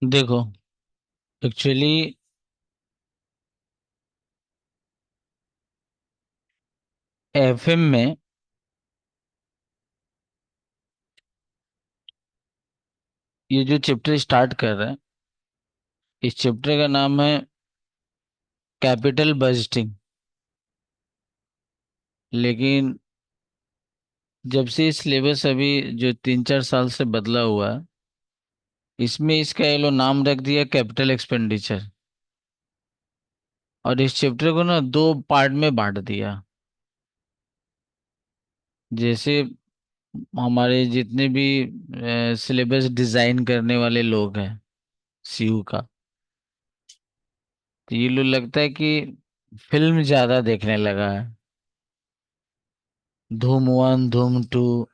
देखो, actually FM में ये जो चैप्टर स्टार्ट कर रहे हैं, इस चैप्टर का नाम है कैपिटल बजटिंग। लेकिन जब से सिलेबस अभी जो 3-4 साल से बदला हुआ है, इसमें इसका ये लो नाम रख दिया कैपिटल एक्सपेंडिचर। और इस चैप्टर को ना दो पार्ट में बांट दिया। जैसे हमारे जितने भी सिलेबस डिजाइन करने वाले लोग हैं, सीयू का, तो ये लोग लगता है कि फिल्म ज्यादा देखने लगा है। धूम 1, धूम 2।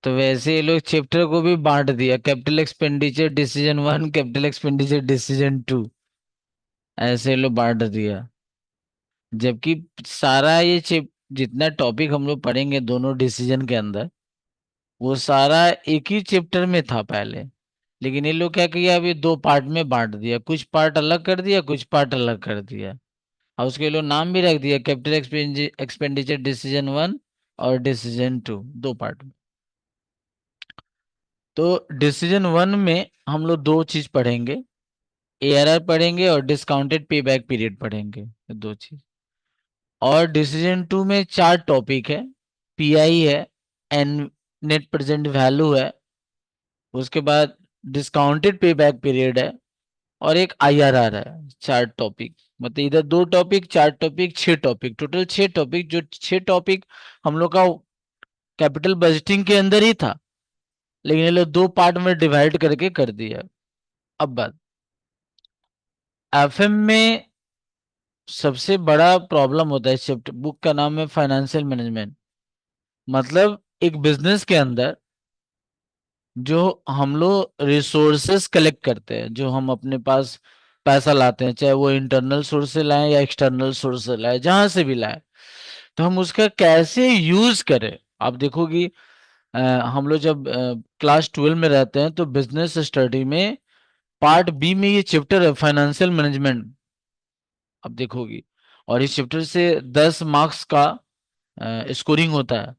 तो वैसे ये लोग चैप्टर को भी बांट दिया, capital expenditure decision 1, capital expenditure decision 2। ऐसे ये लोग बांट दिया। जबकि सारा ये चैप जितना टॉपिक हम लोग पढ़ेंगे दोनों डिसीजन के अंदर, वो सारा एक ही चैप्टर में था पहले। लेकिन ये लोग क्या किया, अभी दो पार्ट में बांट दिया, कुछ पार्ट अलग कर दिया, कुछ पार्ट अलग कर दिया। और उसके लोग नाम भी रख दिया कैपिटल एक्सपेंडिचर डिसीजन 1 और डिसीजन 2, दो पार्ट में। तो डिसीजन 1 में हम लोग दो चीज पढ़ेंगे, एआरआर पढ़ेंगे और डिस्काउंटेड पे बैक पीरियड पढ़ेंगे, ये दो चीज। और डिसीजन 2 में चार टॉपिक है। पीआई है, एन नेट प्रेजेंट वैल्यू है, उसके बाद डिस्काउंटेड पे बैक पीरियड है, और एक आईआरआर है। चार टॉपिक, मतलब इधर दो टॉपिक, चार टॉपिक, छह टॉपिक, टोटल छह टॉपिक। जो छह टॉपिक हम लोग का कैपिटल बजटिंग के अंदर ही था, लेकिन ये लोग दो पार्ट में डिवाइड करके कर दिया। अब बात, एफएम में सबसे बड़ा प्रॉब्लम होता है, चैप्टर बुक का नाम है फाइनेंशियल मैनेजमेंट। मतलब एक बिजनेस के अंदर जो हम लोग रिसोर्सेस कलेक्ट करते हैं, जो हम अपने पास पैसा लाते हैं, चाहे वो इंटरनल सोर्स से लाएं या एक्सटर्नल सोर्स से लाएं, जहां से भी लाएं, तो हम उसका कैसे यूज करें। आप देखोगी, हम लोग जब क्लास 12 में रहते हैं तो बिजनेस स्टडी में पार्ट बी में ये चैप्टर है फाइनेंशियल मैनेजमेंट। अब देखोगी, और इस चैप्टर से 10 मार्क्स का स्कोरिंग होता है।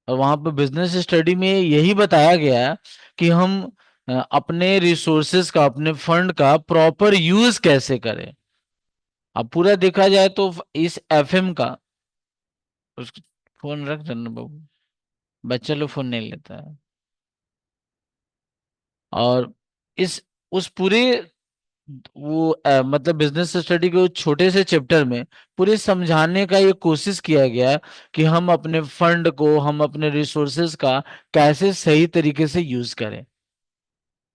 और वहां पे बिजनेस स्टडी में यही बताया गया है कि हम अपने रिसोर्सेज का, अपने फंड का प्रॉपर यूज कैसे करें। अब पूरा देखा जाए तो इस एफएम का, उस फोन रख देना बाबू, बच्चा लोग फोन नहीं लेता है। और इस उस पूरे वो मतलब बिजनेस स्टडी के उस छोटे से चैप्टर में पूरे समझाने का ये कोशिश किया गया कि हम अपने फंड को, हम अपने रिसोर्सेज का कैसे सही तरीके से यूज करें।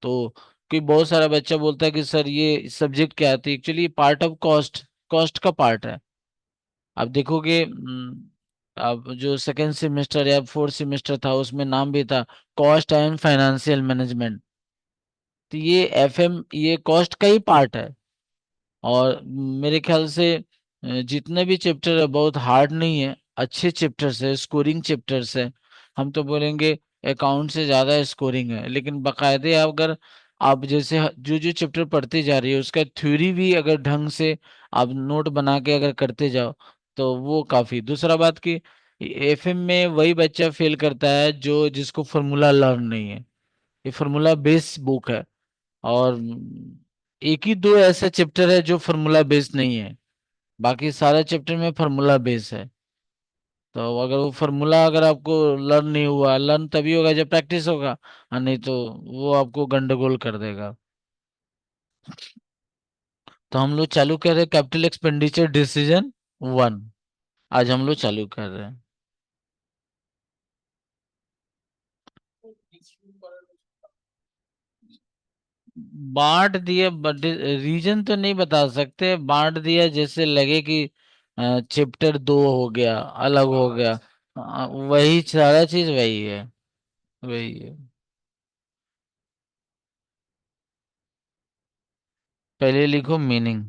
तो कोई बहुत सारा बच्चा बोलता है कि सर ये सब्जेक्ट क्या है, तो actually part of cost, cost का पार्ट है। आप देखोगे, अब जो सेकेंड सेमेस्टर या फोर्थ सेमेस्टर था उसमें नाम भी था कॉस्ट एंड फाइनेंशियल मैनेजमेंट। तो ये एफएम ये कॉस्ट का ही पार्ट है। और मेरे ख्याल से जितने भी चैप्टर है बहुत हार्ड नहीं है, अच्छे चैप्टर्स है, स्कोरिंग चैप्टर्स है। हम तो बोलेंगे अकाउंट से ज्यादा स्कोरिंग है, लेकिन बाकायदे अगर आप जैसे जो जो चैप्टर पढ़ते जा रही है उसका थ्योरी भी अगर ढंग से आप नोट बना के अगर करते जाओ, तो वो काफी। दूसरा बात कि एफएम में वही बच्चा फेल करता है जो जिसको फॉर्मूला लर्न नहीं है। ये फॉर्मूला बेस्ड बुक है। और एक ही दो ऐसे चैप्टर है जो फार्मूला बेस्ड नहीं है, बाकी सारे चैप्टर में फार्मूला बेस्ड है। तो अगर वो फार्मूला अगर आपको लर्न नहीं हुआ, लर्न तभी होगा जब प्रैक्टिस होगा, और नहीं तो वो आपको गंडगोल कर देगा। तो हम लोग चालू कर रहे हैं कैपिटल एक्सपेंडिचर डिसीजन 1। आज हम लोग चालू कर रहे हैं। बांट दिया, बट रीजन तो नहीं बता सकते, बांट दिया जैसे लगे कि चैप्टर 2 हो गया, अलग हो गया। वही सारा चीज वही है, वही है। पहले लिखो मीनिंग।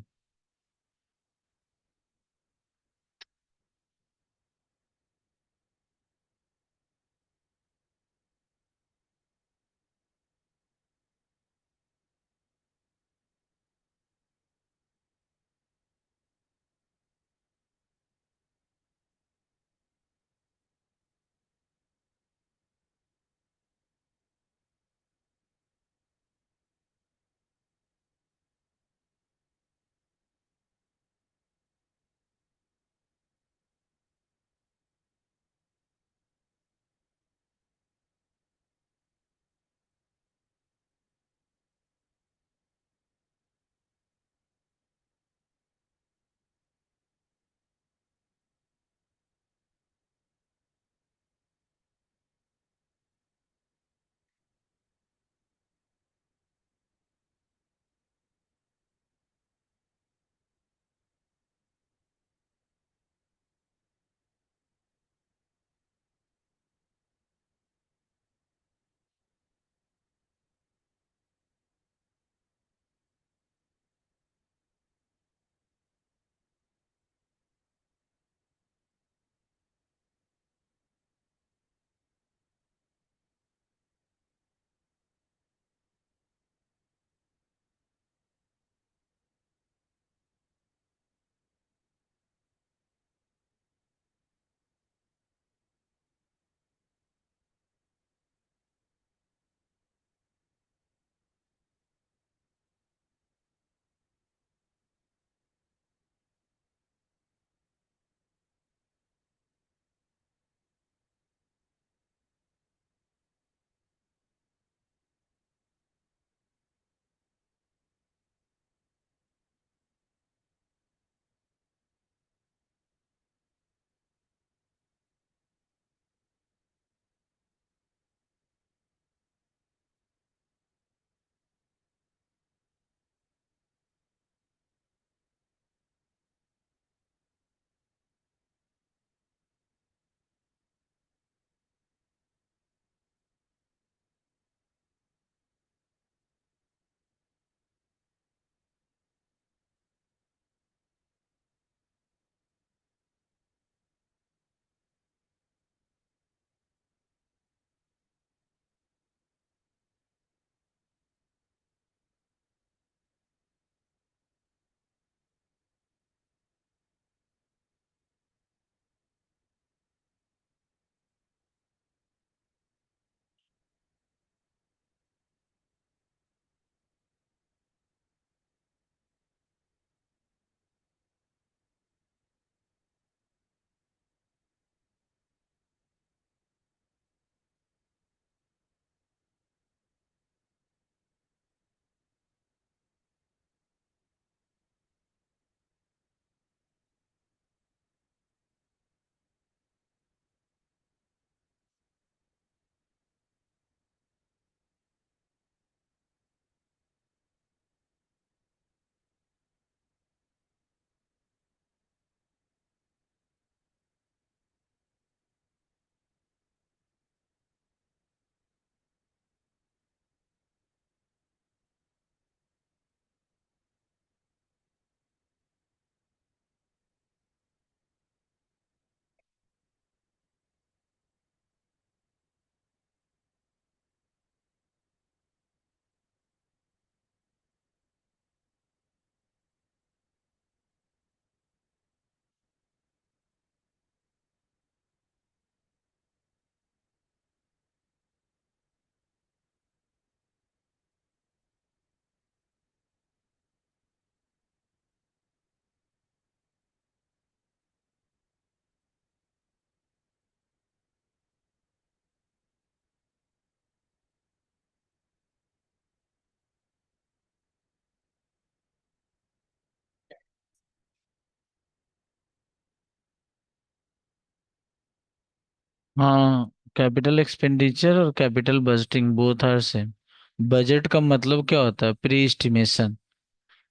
हाँ, कैपिटल एक्सपेंडिचर और capital budgeting both are same. Budget का मतलब क्या होता है? Pre estimation.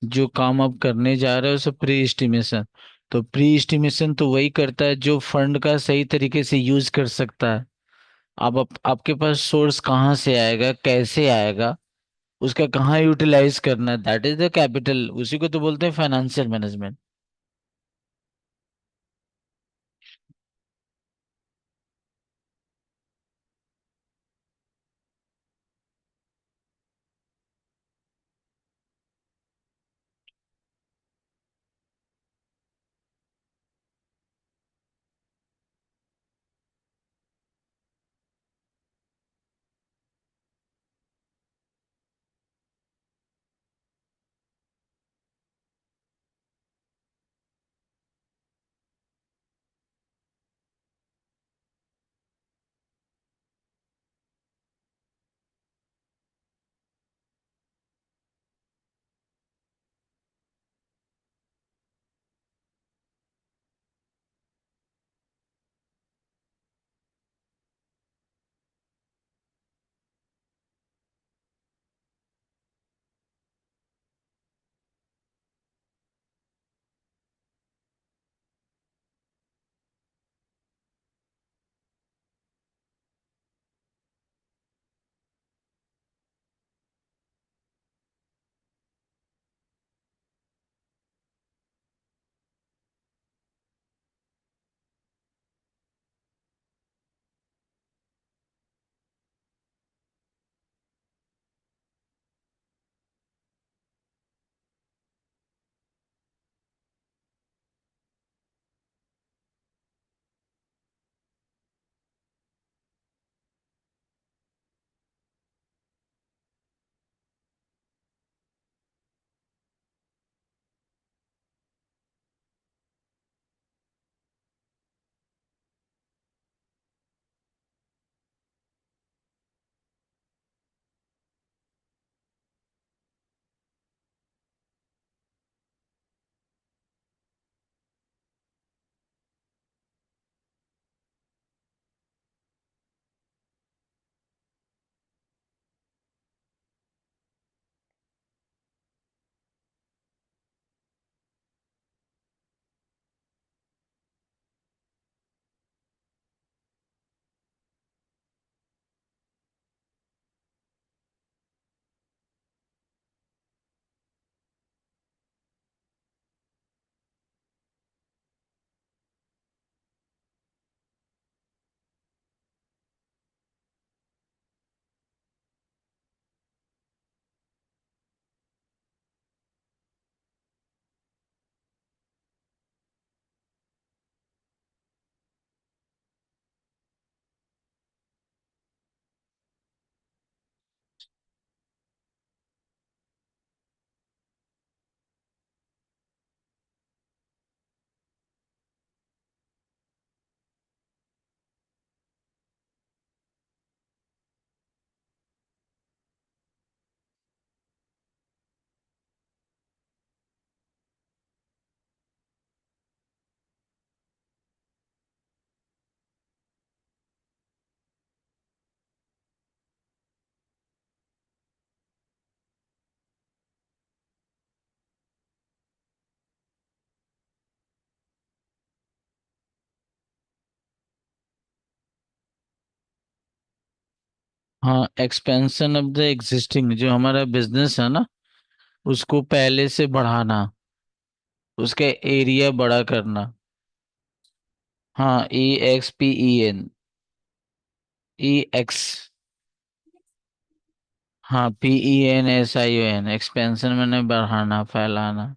जो काम आप करने जा रहे हो उसे प्री एस्टिमेशन। तो प्री एस्टिमेशन तो वही करता है जो फंड का सही तरीके से यूज कर सकता है। आपके पास सोर्स कहाँ से आएगा, कैसे आएगा, उसका कहाँ यूटिलाइज करना है, दैट इज द कैपिटल। उसी को तो बोलते हैं फाइनेंशियल मैनेजमेंट। हाँ, एक्सपेंशन ऑफ द एग्जिस्टिंग, जो हमारा बिजनेस है ना, उसको पहले से बढ़ाना, उसका एरिया बड़ा करना। हाँ, EXPEN। EX। हाँ, PENSION, एक्सपेंशन मैंने बढ़ाना, फैलाना।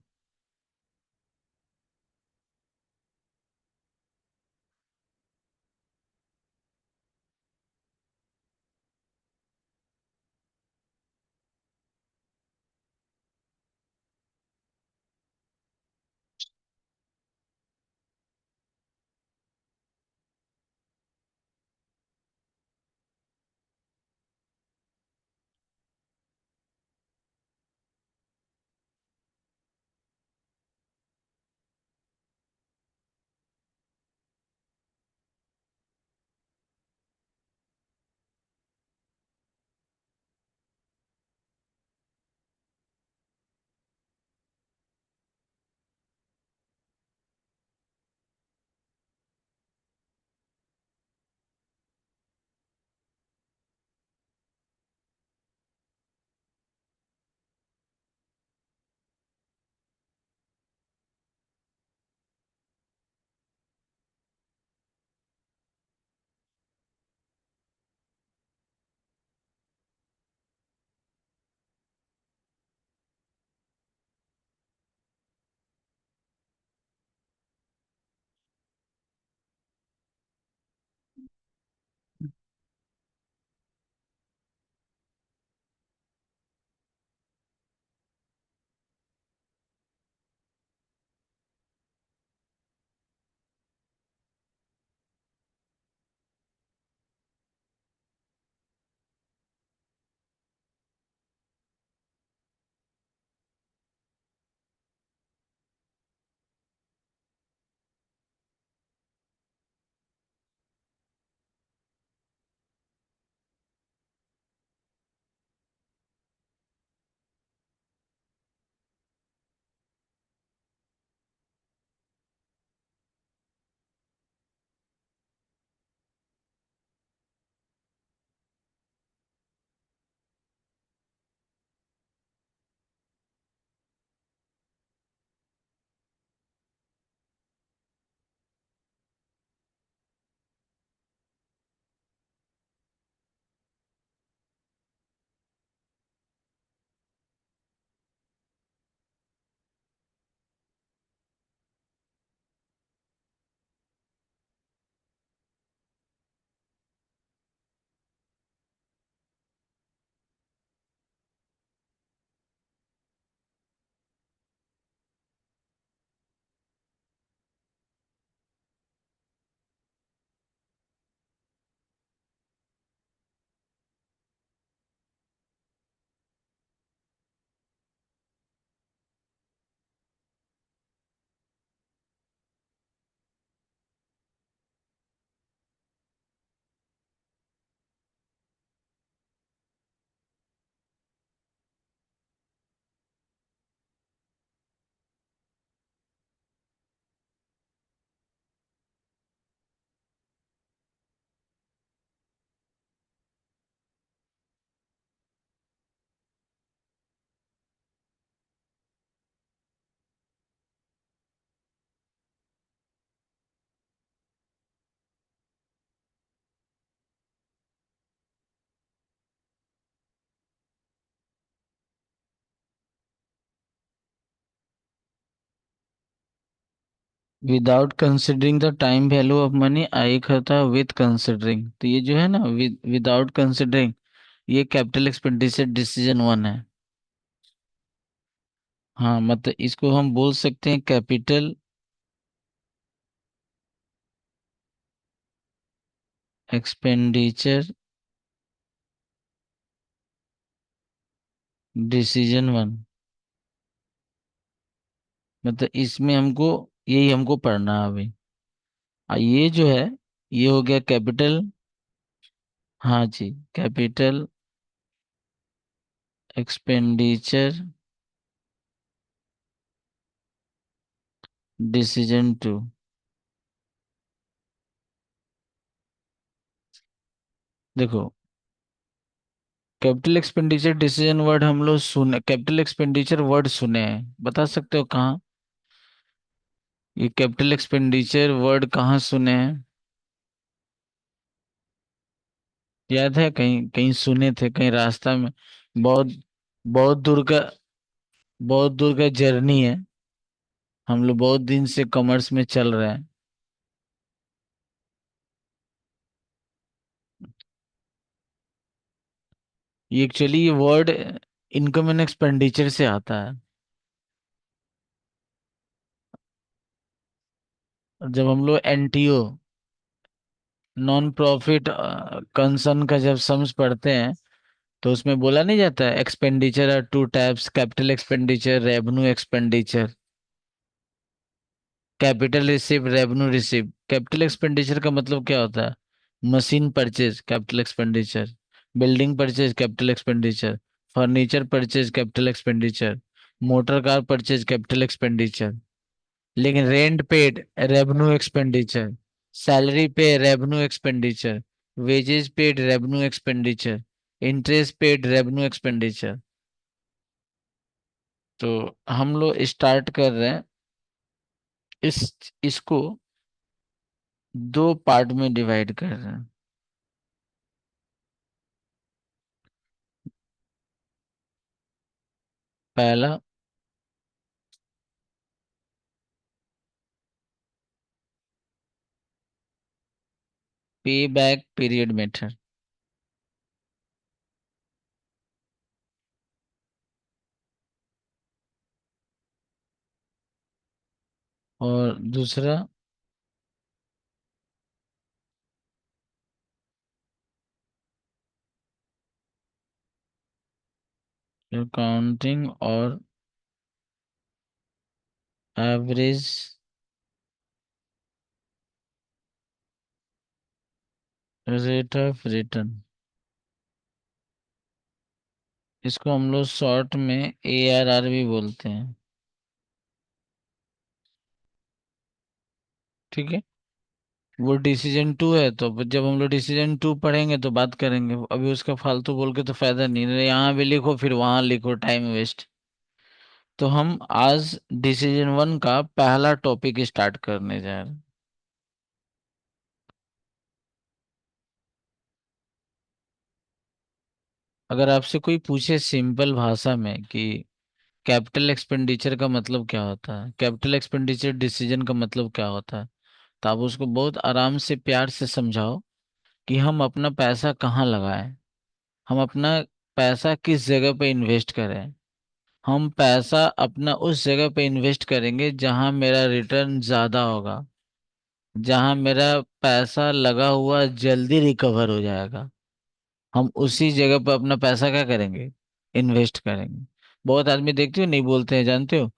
Without considering the time value of money, I खाता विद कंसिडरिंग, तो ये जो है ना विदाउट कंसिडरिंग, ये कैपिटल एक्सपेंडिचर डिसीजन वन है। हाँ, मतलब इसको हम बोल सकते हैं कैपिटल एक्सपेंडिचर डिसीजन वन। मतलब इसमें हमको यही हमको पढ़ना है अभी। ये जो है, ये हो गया कैपिटल, हाँ जी, कैपिटल एक्सपेंडिचर डिसीजन टू। देखो, कैपिटल एक्सपेंडिचर डिसीजन वर्ड हम लोग सुने, कैपिटल एक्सपेंडिचर वर्ड सुने हैं, बता सकते हो कहाँ? ये कैपिटल एक्सपेंडिचर वर्ड कहाँ सुने हैं? याद है, कहीं कहीं सुने थे, कहीं रास्ता में? बहुत बहुत दूर का, बहुत दूर का जर्नी है, हम लोग बहुत दिन से कॉमर्स में चल रहे हैं। ये एक्चुअली ये वर्ड इनकम एंड एक्सपेंडिचर से आता है। जब हम लोग एनटीओ, नॉन प्रॉफिट कंसर्न का जब सम्स पढ़ते हैं, तो उसमें बोला नहीं जाता है expenditure are two types, capital expenditure, revenue expenditure, capital receive, revenue receive. Capital expenditure का मतलब क्या होता है? Machine purchase capital expenditure, building purchase capital expenditure, furniture purchase capital expenditure, motor car purchase capital expenditure. लेकिन rent paid revenue expenditure, salary pay revenue expenditure, wages paid revenue expenditure, interest paid revenue expenditure. तो हम लोग start कर रहे हैं इस इसको दो पार्ट में डिवाइड कर रहे हैं। पहला, पे बैक पीरियड मेथड, और दूसरा अकाउंटिंग और एवरेज रेट ऑफ रिटर्न। इसको हम लोग शॉर्ट में ARR भी बोलते हैं। ठीक है, वो डिसीजन टू है, तो जब हम लोग डिसीजन टू पढ़ेंगे तो बात करेंगे, अभी उसका फालतू बोल के तो फायदा नहीं है, यहाँ भी लिखो फिर वहां लिखो, टाइम वेस्ट। तो हम आज डिसीजन वन का पहला टॉपिक स्टार्ट करने जा रहे हैं। अगर आपसे कोई पूछे सिंपल भाषा में कि कैपिटल एक्सपेंडिचर का मतलब क्या होता है, कैपिटल एक्सपेंडिचर डिसीजन का मतलब क्या होता है, तो आप उसको बहुत आराम से प्यार से समझाओ कि हम अपना पैसा कहाँ लगाएं, हम अपना पैसा किस जगह पे इन्वेस्ट करें। हम पैसा अपना उस जगह पे इन्वेस्ट करेंगे जहां मेरा रिटर्न ज्यादा होगा, जहां मेरा पैसा लगा हुआ जल्दी रिकवर हो जाएगा। हम उसी जगह पर अपना पैसा क्या करेंगे, इन्वेस्ट करेंगे। बहुत आदमी देखते हो नहीं बोलते हैं, जानते हो,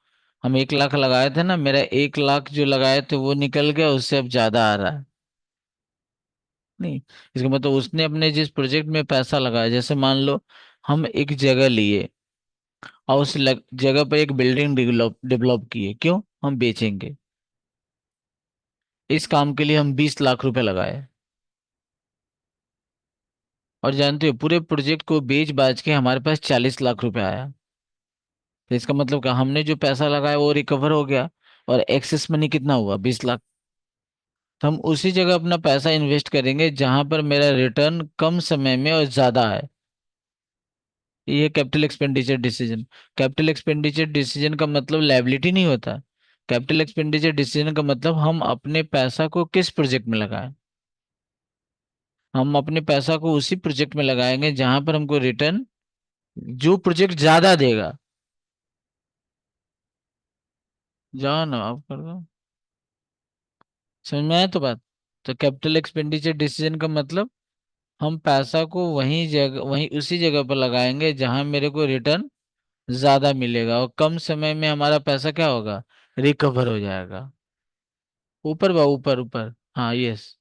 हम 1 लाख लगाए थे ना, मेरा 1 लाख जो लगाए थे वो निकल गया, उससे अब ज्यादा आ रहा है। नहीं, इसका मतलब उसने अपने जिस प्रोजेक्ट में पैसा लगाया, जैसे मान लो हम एक जगह लिए और उस जगह पर एक बिल्डिंग डेवलप डेवलप किए, क्यों? हम बेचेंगे। इस काम के लिए हम 20 लाख रुपए लगाए, और जानते हो पूरे प्रोजेक्ट को बेच बाच के हमारे पास 40 लाख रुपए आया। तो इसका मतलब क्या, हमने जो पैसा लगाया वो रिकवर हो गया, और एक्सेस मनी कितना हुआ, 20 लाख। तो हम उसी जगह अपना पैसा इन्वेस्ट करेंगे जहां पर मेरा रिटर्न कम समय में और ज्यादा है। ये capital expenditure decision. Capital expenditure decision का मतलब लायबिलिटी नहीं होता, कैपिटल एक्सपेंडिचर डिसीजन का मतलब हम अपने पैसा को किस प्रोजेक्ट में लगाएं। हम अपने पैसा को उसी प्रोजेक्ट में लगाएंगे जहां पर हमको रिटर्न, जो प्रोजेक्ट ज्यादा देगा। जाओ ना, आप कर दो। समझ में आया तो बात। तो कैपिटल एक्सपेंडिचर डिसीजन का मतलब हम पैसा को वहीं उसी जगह पर लगाएंगे जहां मेरे को रिटर्न ज्यादा मिलेगा और कम समय में हमारा पैसा क्या होगा, रिकवर हो जाएगा। ऊपर बा, ऊपर ऊपर, हाँ यस।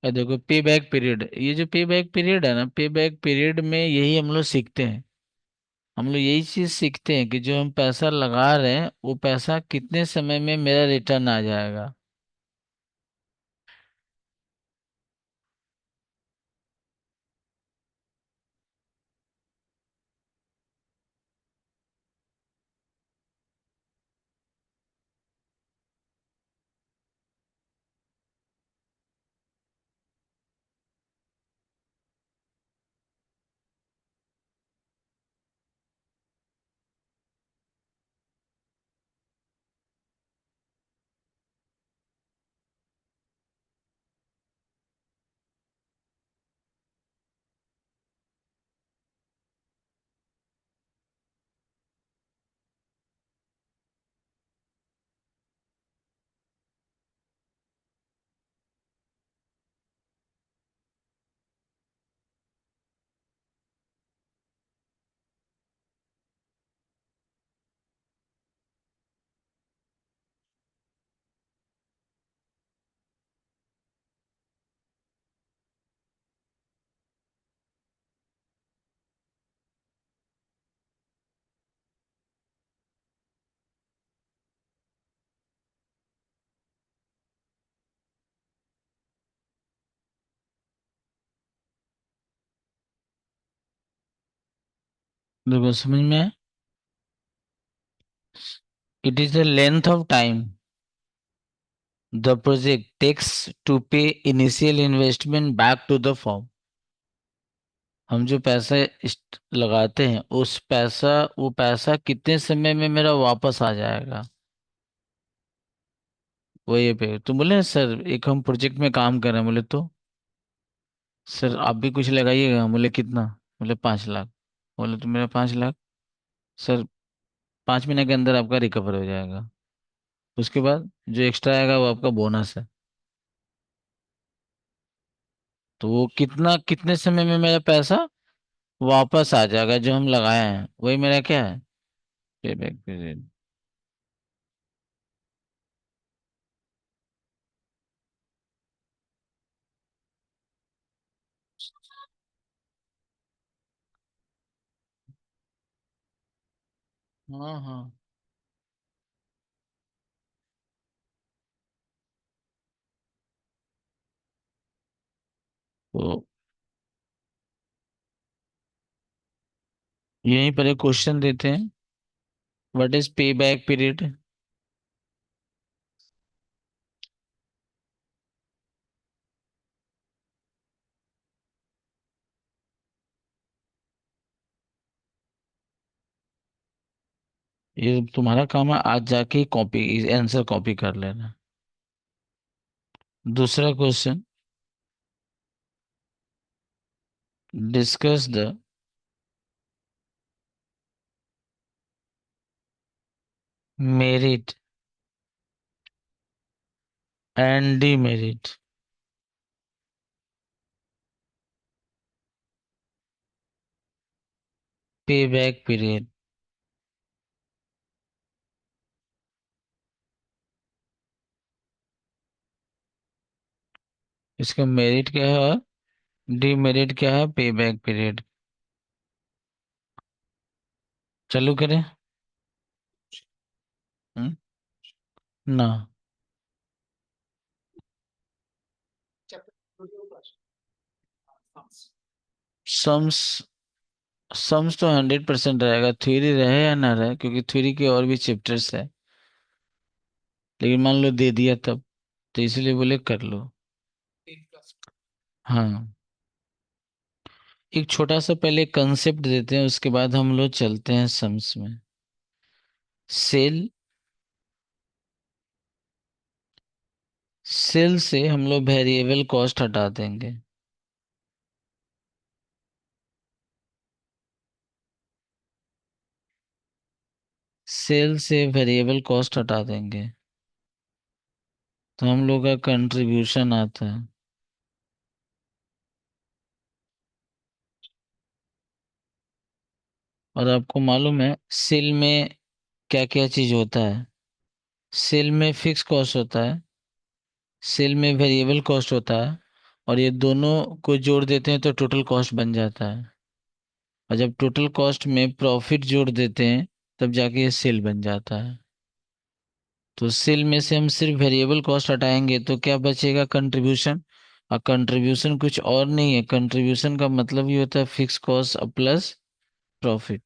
देखो पे बैक पीरियड, ये जो पे बैक पीरियड है ना, पे बैक पीरियड में यही हम लोग सीखते हैं। हम लोग यही चीज सीखते हैं कि जो हम पैसा लगा रहे हैं वो पैसा कितने समय में मेरा रिटर्न आ जाएगा। देखो समझ में है। It is the length of time the project takes to pay initial investment back to the firm. हम जो पैसा लगाते हैं उस पैसा, वो पैसा कितने समय में मेरा वापस आ जाएगा। वो ये पे तो बोले सर एक हम प्रोजेक्ट में काम कर रहे हैं, बोले तो सर आप भी कुछ लगाइएगा, बोले कितना, बोले 5 लाख। बोले तो मेरा 5 लाख सर 5 महीने के अंदर आपका रिकवर हो जाएगा। उसके बाद जो एक्स्ट्रा आएगा वो आपका बोनस है। तो वो कितना, कितने समय में मेरा पैसा वापस आ जाएगा जो हम लगाए हैं, वही मेरा क्या है, पे बैक पीरियड। हाँ हाँ। तो यहीं पर एक क्वेश्चन देते हैं, व्हाट इज पे बैक पीरियड। ये तुम्हारा काम है, आज जाके कॉपी आंसर कॉपी कर लेना। दूसरा question, discuss the merit and demerit पे बैक पीरियड। इसका मेरिट क्या है और डीमेरिट क्या है पे बैक पीरियड। चालू करें। हम्म? ना। सम्स सम्स तो 100% रहेगा, थ्योरी रहे या ना रहे, क्योंकि थ्योरी के और भी चैप्टर्स है। लेकिन मान लो दे दिया तब, तो इसलिए बोले कर लो। हाँ, एक छोटा सा पहले कंसेप्ट देते हैं, उसके बाद हम लोग चलते हैं सम्स में। सेल, सेल से हम लोग वेरिएबल कॉस्ट हटा देंगे। सेल से वेरिएबल कॉस्ट हटा देंगे, तो हम लोग का कंट्रीब्यूशन आता है। और आपको मालूम है सेल में क्या क्या चीज होता है? सेल में फिक्स कॉस्ट होता है, सेल में वेरिएबल कॉस्ट होता है, और ये दोनों को जोड़ देते हैं तो टोटल कॉस्ट बन जाता है। और जब टोटल कॉस्ट में प्रॉफिट जोड़ देते हैं, तब जाके ये सेल बन जाता है। तो सेल में से हम सिर्फ वेरिएबल कॉस्ट हटाएंगे तो क्या बचेगा? कंट्रीब्यूशन। और कंट्रीब्यूशन कुछ और नहीं है, कंट्रीब्यूशन का मतलब ये होता है फिक्स कॉस्ट प्लस प्रॉफिट।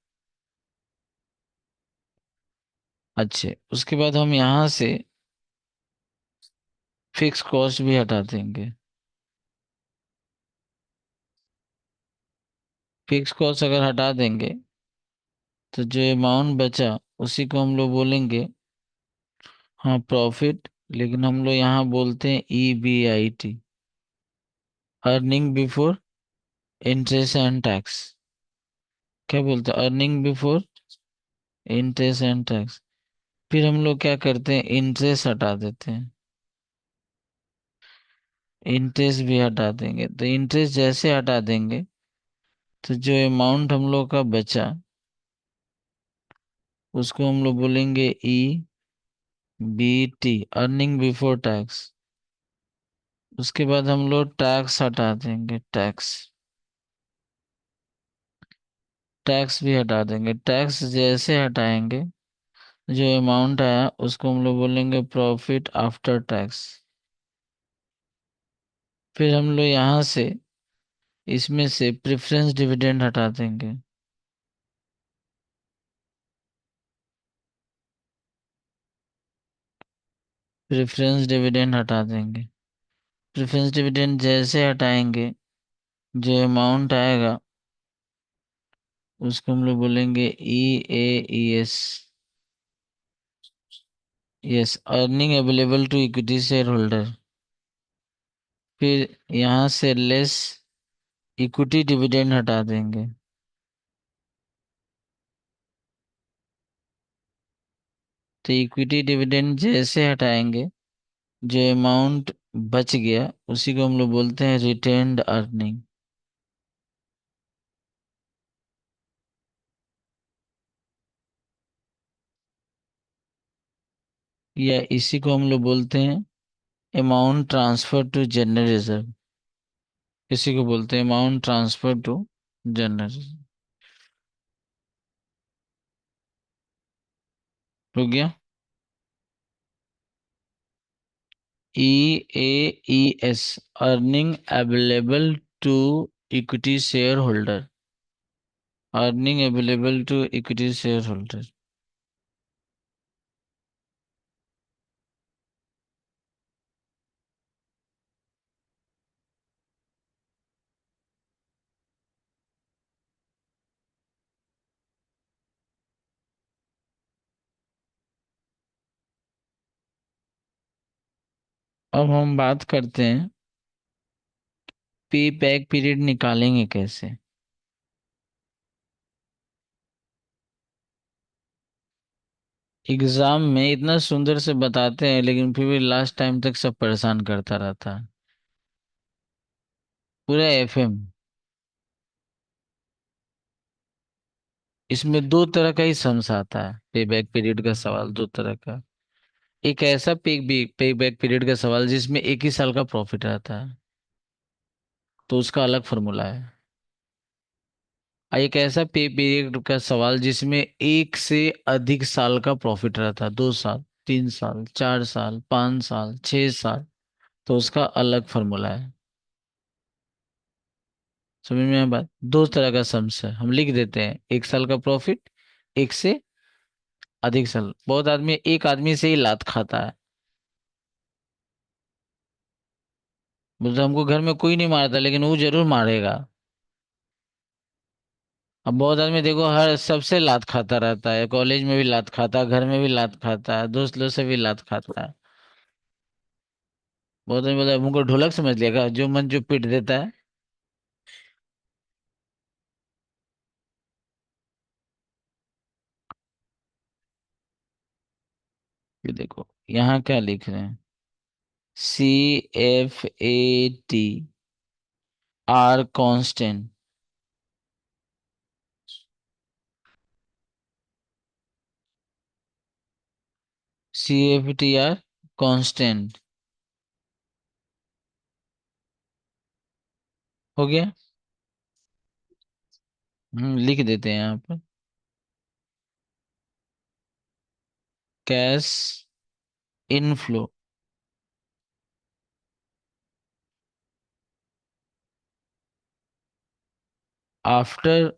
अच्छे, उसके बाद हम यहाँ से फिक्स कॉस्ट भी हटा देंगे। फिक्स कॉस्ट अगर हटा देंगे, तो जो अमाउंट बचा उसी को हम लोग बोलेंगे, हाँ, प्रॉफिट। लेकिन हम लोग यहाँ बोलते हैं EBIT, earning before interest and tax. क्या बोलते हैं? Earning before interest and tax. फिर हम लोग क्या करते हैं? इंटरेस्ट हटा देते हैं, इंटरेस्ट भी हटा देंगे। तो इंटरेस्ट जैसे हटा देंगे, तो जो अमाउंट हम लोग का बचा उसको हम लोग बोलेंगे EBT, अर्निंग बिफोर टैक्स। उसके बाद हम लोग टैक्स हटा देंगे, टैक्स, टैक्स भी हटा देंगे। टैक्स जैसे हटाएंगे, जो अमाउंट आया उसको हम लोग बोलेंगे प्रॉफिट आफ्टर टैक्स। फिर हम लोग यहाँ से इसमें से प्रेफरेंस डिविडेंड हटा देंगे। प्रेफरेंस डिविडेंड हटा देंगे। प्रेफरेंस डिविडेंड जैसे हटाएंगे, जो अमाउंट आएगा उसको हम लोग बोलेंगे EAES, yes, earning available to equity shareholder. फिर यहाँ से लेस इक्विटी डिविडेंड हटा देंगे। तो इक्विटी डिविडेंड जैसे हटाएंगे, जो अमाउंट बच गया उसी को हम लोग बोलते हैं रिटेन्ड अर्निंग, या इसी को हम लोग बोलते हैं amount transfer to general reserve. इसी को बोलते हैं amount transfer to general reserve. हो गया। EAES, earning available to equity shareholder, earning available to equity shareholder. अब हम बात करते हैं पे बैक पीरियड निकालेंगे कैसे। एग्जाम में इतना सुंदर से बताते हैं, लेकिन फिर भी लास्ट टाइम तक सब परेशान करता रहता है। पूरा FM। इसमें दो तरह का ही सम्स आता है, पे बैक पीरियड का सवाल दो तरह का। एक ऐसा पे बैक पीरियड का सवाल जिसमें एक ही साल का प्रॉफिट रहता है, तो उसका अलग फॉर्मूला है। और एक ऐसा पे पीरियड का सवाल जिसमें एक से अधिक साल का प्रॉफिट रहता है, 2 साल, 3 साल, 4 साल, 5 साल, 6 साल, तो उसका अलग फॉर्मूला है। समझ में आया बात? दो तरह का सम्स है, हम लिख देते हैं, 1 साल का प्रॉफिट, एक से अधिक साल। बहुत आदमी एक आदमी से ही लात खाता है, बोलते हमको घर में कोई नहीं मारता लेकिन वो जरूर मारेगा। अब बहुत आदमी देखो हर सबसे लात खाता रहता है, कॉलेज में भी लात खाता है, घर में भी लात खाता है, दोस्त लोग से भी लात खाता है। बहुत आदमी बोलता है हमको ढोलक समझ लिया, जो मन जो पीट देता है। ये देखो यहाँ क्या लिख रहे हैं, CFAT are constant. CFT are constant हो गया। लिख देते हैं यहाँ पर, cash inflow after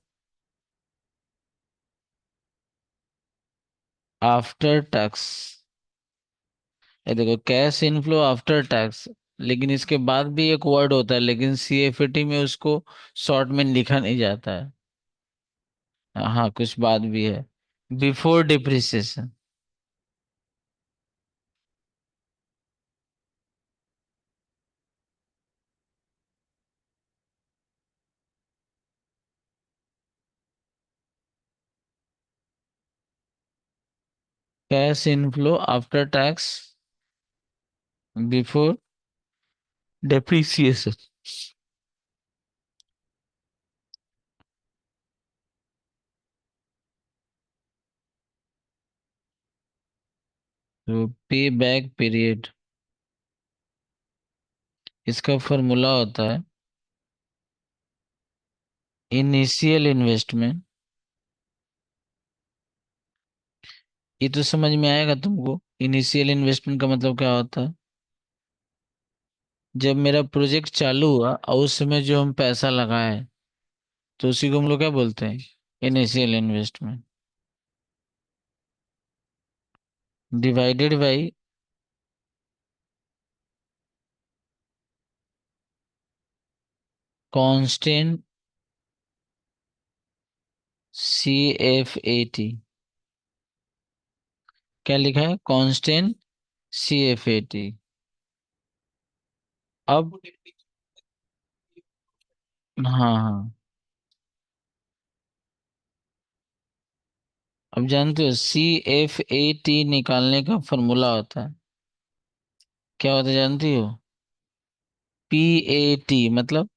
after tax. ये देखो कैश इनफ्लो आफ्टर टैक्स, लेकिन इसके बाद भी एक वर्ड होता है, लेकिन CFT में उसको शॉर्ट में लिखा नहीं जाता है। हाँ कुछ बात भी है, before depreciation. Cash inflow after tax before depreciation. तो पे बैक पीरियड, इसका फॉर्मूला होता है इनिशियल इन्वेस्टमेंट। ये तो समझ में आएगा तुमको, इनिशियल इन्वेस्टमेंट का मतलब क्या होता है। जब मेरा प्रोजेक्ट चालू हुआ और उस समय जो हम पैसा लगाए, तो उसी को हम लोग क्या बोलते हैं, initial investment. Divided by constant CFAT। क्या लिखा है, कांस्टेंट CFAT। अब हाँ हाँ, अब जानते हो CFAT निकालने का फॉर्मूला होता है, क्या होता है जानती हो? PAT मतलब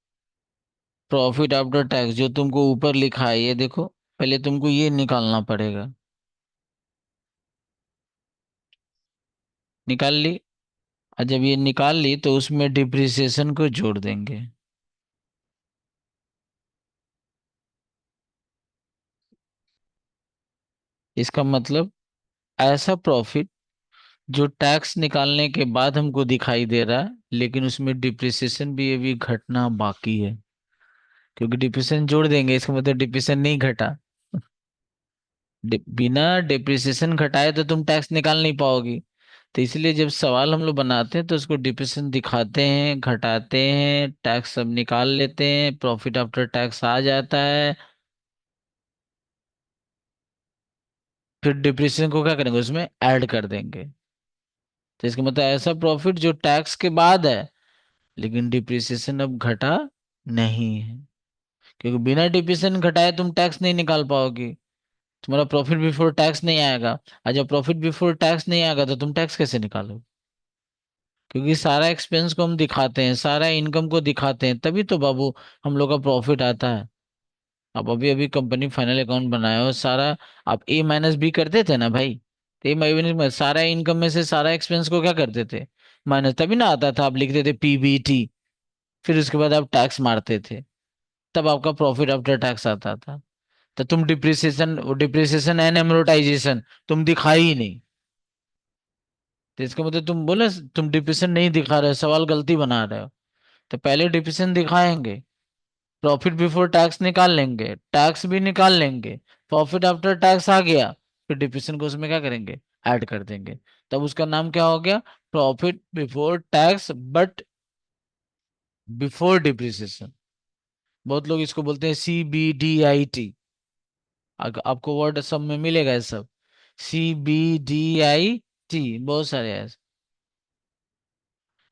प्रॉफिट आफ्टर टैक्स, जो तुमको ऊपर लिखा है ये देखो, पहले तुमको ये निकालना पड़ेगा। निकाल ली? और जब ये निकाल ली तो उसमें डिप्रिसिएशन को जोड़ देंगे। इसका मतलब ऐसा प्रॉफिट जो टैक्स निकालने के बाद हमको दिखाई दे रहा है, लेकिन उसमें डिप्रिसिएशन भी अभी घटना बाकी है, क्योंकि डिप्रिसिएशन जोड़ देंगे, इसका मतलब डिप्रिसिएशन नहीं घटा। बिना डिप्रिसिएशन घटाए तो तुम टैक्स निकाल नहीं पाओगी। तो इसलिए जब सवाल हम लोग बनाते हैं तो उसको डिप्रिसिएशन दिखाते हैं, घटाते हैं, टैक्स सब निकाल लेते हैं, प्रॉफिट आफ्टर टैक्स आ जाता है। फिर डिप्रिसिएशन को क्या करेंगे, उसमें ऐड कर देंगे। तो इसका मतलब ऐसा प्रॉफिट जो टैक्स के बाद है, लेकिन डिप्रिसिएशन अब घटा नहीं है, क्योंकि बिना डिप्रिसिएशन घटाए तुम टैक्स नहीं निकाल पाओगी, तुम्हारा प्रॉफिट बिफोर टैक्स नहीं आएगा। और जब प्रॉफिट बिफोर टैक्स नहीं आएगा तो तुम टैक्स कैसे निकालोगे? क्योंकि सारा एक्सपेंस को हम दिखाते हैं, सारा इनकम को दिखाते हैं, तभी तो बाबू हम लोग का प्रॉफिट आता है। अब अभी अभी कंपनी फाइनल अकाउंट बनाया हो सारा, आप A-B करते थे ना भाई, तो A-, में सारा इनकम में से सारा एक्सपेंस को क्या करते थे, माइनस, तभी ना आता था, आप लिखते थे PBT, फिर उसके बाद आप टैक्स मारते थे, तब आपका प्रॉफिट आफ्टर टैक्स आता था। तो तुम डिप्रिसिएशन एंड एमोर्टाइजेशन तुम दिखाई ही नहीं। तो इसका मतलब तुम बोले तुम डिप्रिसिएशन नहीं दिखा रहे हो, सवाल गलती बना रहे हो। तो पहले डिप्रिसिएशन दिखाएंगे, प्रॉफिट बिफोर टैक्स निकाल लेंगे, टैक्स भी निकाल लेंगे, प्रॉफिट आफ्टर टैक्स आ गया, फिर डिप्रेशन को उसमें क्या करेंगे, ऐड कर देंगे। तब उसका नाम क्या हो गया, profit before tax but before depreciation. बहुत लोग इसको बोलते हैं CBDIT। आपको वर्ड सब में मिलेगा ये सब, CBDIT, बहुत सारे ऐसे।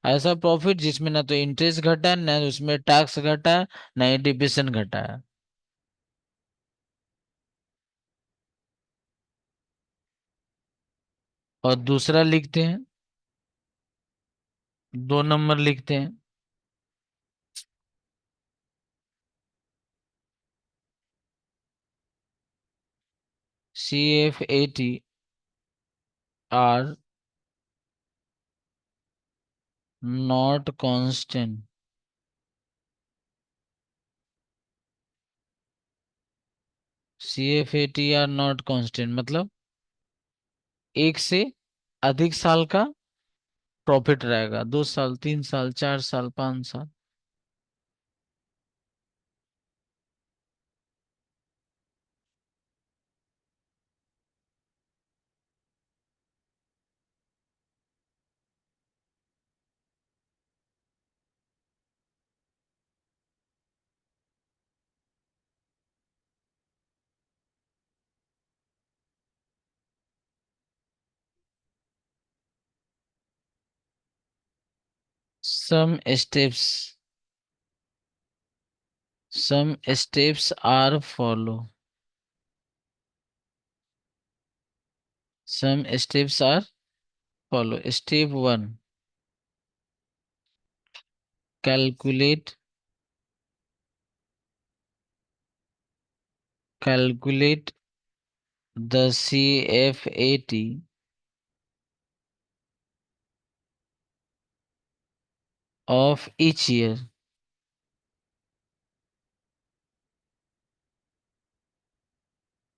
ऐसा प्रॉफिट जिसमें ना तो इंटरेस्ट घटा है, ना उसमें टैक्स घटा है, ना ही डिप्रेशन घटा है। और दूसरा लिखते हैं, 2 नंबर लिखते हैं, CFAT are not constant. CFAT are not constant मतलब एक से अधिक साल का प्रॉफिट रहेगा, 2 साल, 3 साल, 4 साल, 5 साल। Some steps some steps are follow some steps are follow. Step 1, calculate calculate the CFAT of each year।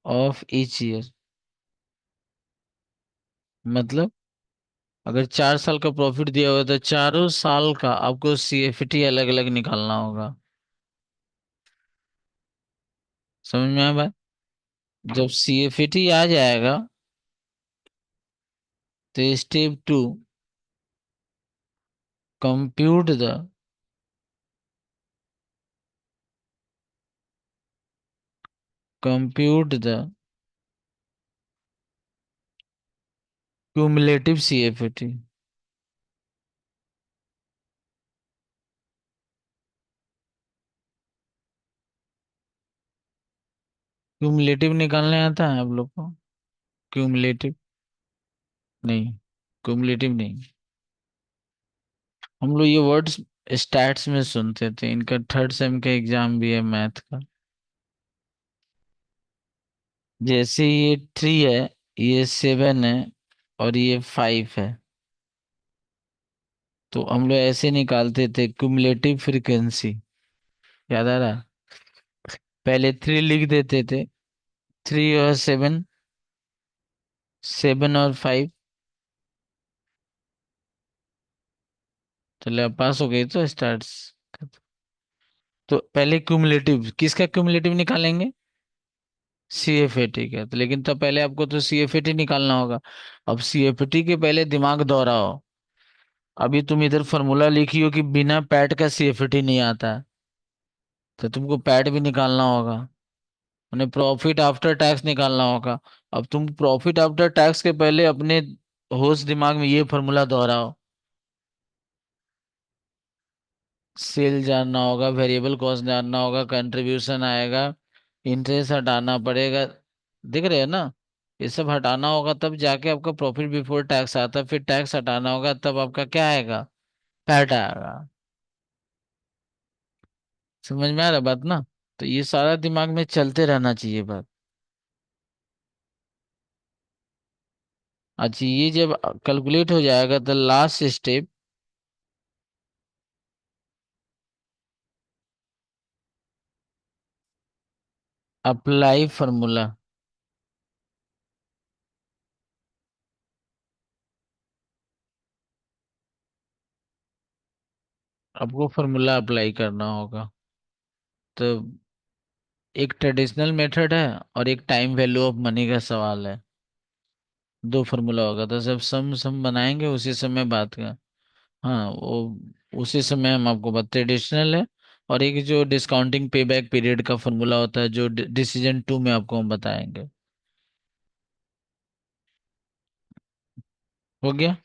Of each year मतलब अगर 4 साल का प्रॉफिट दिया हुआ है तो चारों साल का आपको CFT अलग अलग निकालना होगा। समझ में आया बात? जब CFT आ जाएगा तो step 2, compute the compute the cumulative CFT। Cumulative निकालने आता है आप लोग को? क्यूमुलेटिव नहीं, क्यूमुलेटिव नहीं। हम लोग ये वर्ड्स स्टैट्स में सुनते थे, इनका थर्ड सेम का एग्जाम भी है मैथ का। जैसे ये 3 है, ये 7 है, और ये 5 है, तो हम लोग ऐसे निकालते थे क्युमुलेटिव फ्रीक्वेंसी। याद आ रहा? पहले 3 लिख देते थे, 3 और 7, 7 और 5। चलो अब पास हो गई तो स्टार्ट। तो पहले क्युमुलेटिव, किसका क्युमुलेटिव निकालेंगे? CFAT का। तो लेकिन तो पहले आपको तो CFAT निकालना होगा। अब CFAT के पहले दिमाग दौड़ाओ। अभी तुम इधर फॉर्मूला लिखी हो कि बिना पैट का CFAT नहीं आता है, तो तुमको पैट भी निकालना होगा, उन्हें प्रॉफिट आफ्टर टैक्स निकालना होगा। अब तुम प्रॉफिट आफ्टर टैक्स के पहले अपने होश दिमाग में ये फॉर्मूला दोहराओ। सेल जानना होगा, वेरिएबल कॉस्ट जानना होगा, कंट्रीब्यूशन आएगा, इंटरेस्ट हटाना पड़ेगा। दिख रहे हो ना? ये सब हटाना होगा तब जाके आपका प्रॉफिट बिफोर टैक्स आता है, फिर टैक्स हटाना होगा तब आपका क्या आएगा, पैट आएगा। समझ में आ रहा बात ना? तो ये सारा दिमाग में चलते रहना चाहिए बात। अच्छा, ये जब कैलकुलेट हो जाएगा तो लास्ट स्टेप, अप्लाई फॉर्मूला। आपको फॉर्मूला अप्लाई करना होगा। तो एक ट्रेडिशनल मेथड है और एक टाइम वैल्यू ऑफ मनी का सवाल है। दो फार्मूला होगा, तो जब सम बनाएंगे उसी समय बात का। हाँ वो उसी समय हम आपको बात ट्रेडिशनल है। और एक जो डिस्काउंटिंग पे बैक पीरियड का फार्मूला होता है जो डिसीजन टू में आपको हम बताएंगे। हो गया।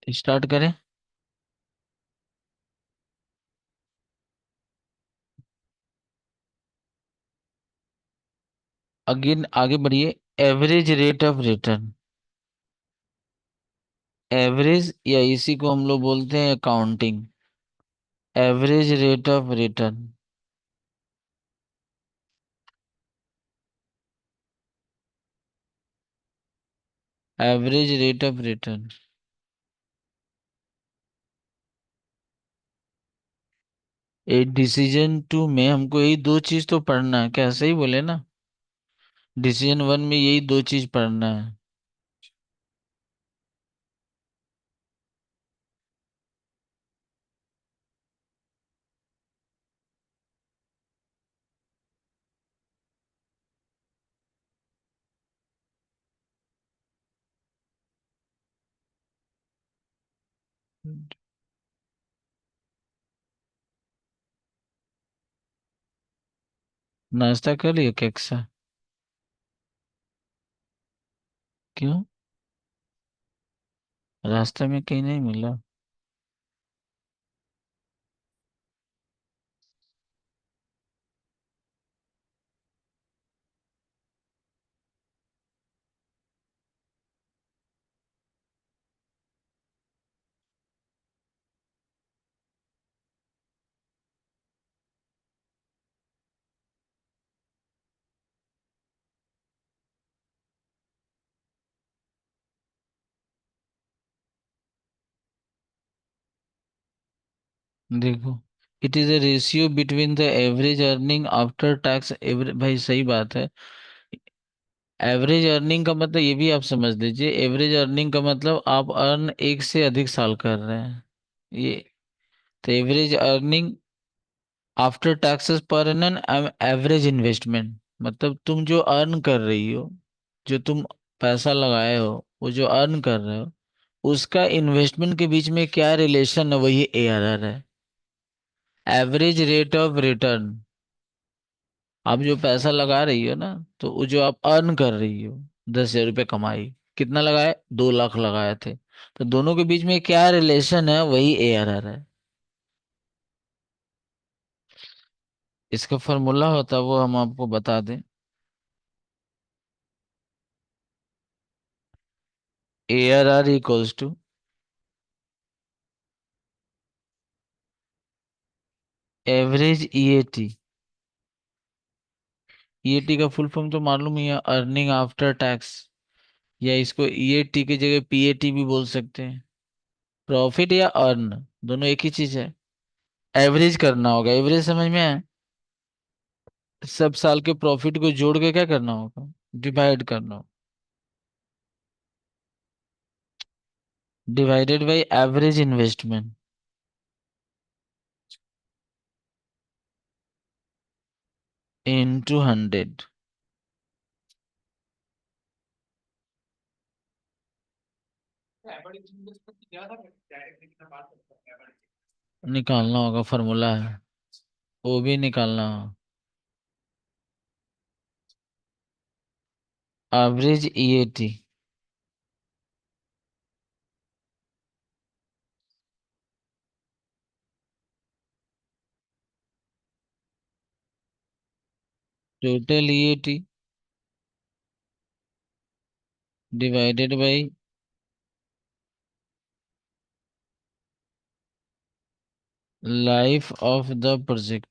स्टार्ट करें। अगेन आगे बढ़िए। Average rate of return. Average या इसी को हम लोग बोलते हैं accounting. Average rate of return. Average rate of return. A decision to में हमको यही दो चीज तो पढ़ना है, क्या सही बोले ना? डिसीजन वन में यही दो चीज पढ़ना है। नाश्ता कर लिया केक से? क्यों? रास्ते में कहीं नहीं मिला? देखो, it is a ratio between the average earning after tax average, भाई सही बात है। एवरेज अर्निंग का मतलब ये भी आप समझ लीजिए, एवरेज अर्निंग का मतलब आप अर्न एक से अधिक साल कर रहे हैं ये। तो एवरेज अर्निंग आफ्टर टैक्सेस पर एन एवरेज इन्वेस्टमेंट, मतलब तुम जो अर्न कर रही हो, जो तुम पैसा लगाए हो, वो जो अर्न कर रहे हो, उसका इन्वेस्टमेंट के बीच में क्या रिलेशन है, वही एआरआर है। Average rate of return. आप जो पैसा लगा रही हो ना, तो वो जो आप अर्न कर रही हो, 10,000 रुपये कमाई, कितना लगाए? 2 लाख लगाए थे, तो दोनों के बीच में क्या रिलेशन है, वही एआरआर है। इसका फॉर्मूला होता है, वो हम आपको बता दें। ARR equals to average EAT. EAT का फुल फॉर्म तो मालूम ही है, अर्निंग आफ्टर टैक्स। या इसको ईएटी की जगह पीएटी भी बोल सकते हैं। प्रॉफिट या अर्न, दोनों एक ही चीज है। एवरेज करना होगा, एवरेज समझ में आया? सब साल के प्रॉफिट को जोड़ के क्या करना होगा? डिवाइड करना होगा। Divided by average investment into 100। निकालना होगा, फॉर्मूला है, वो भी निकालना होगा। Average EAT. Total EAT divided by life of the project.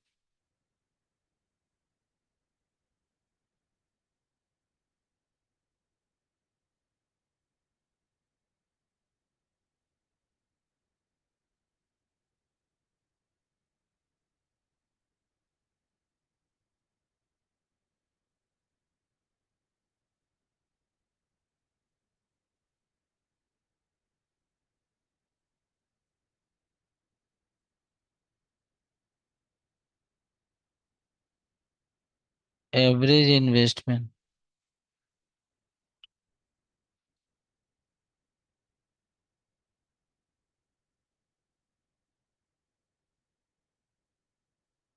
Average investment.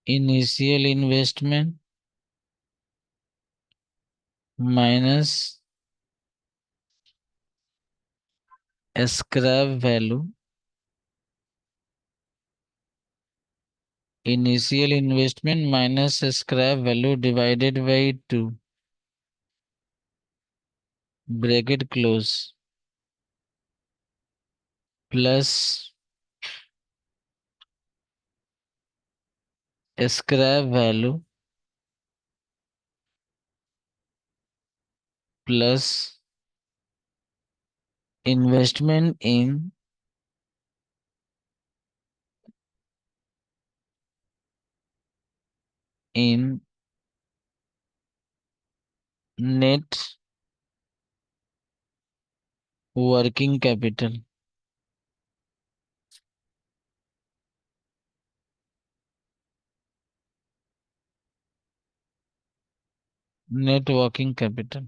Initial investment minus scrap value. Initial investment minus scrap value divided by 2, bracket close, plus scrap value plus investment in net working capital. Net working capital.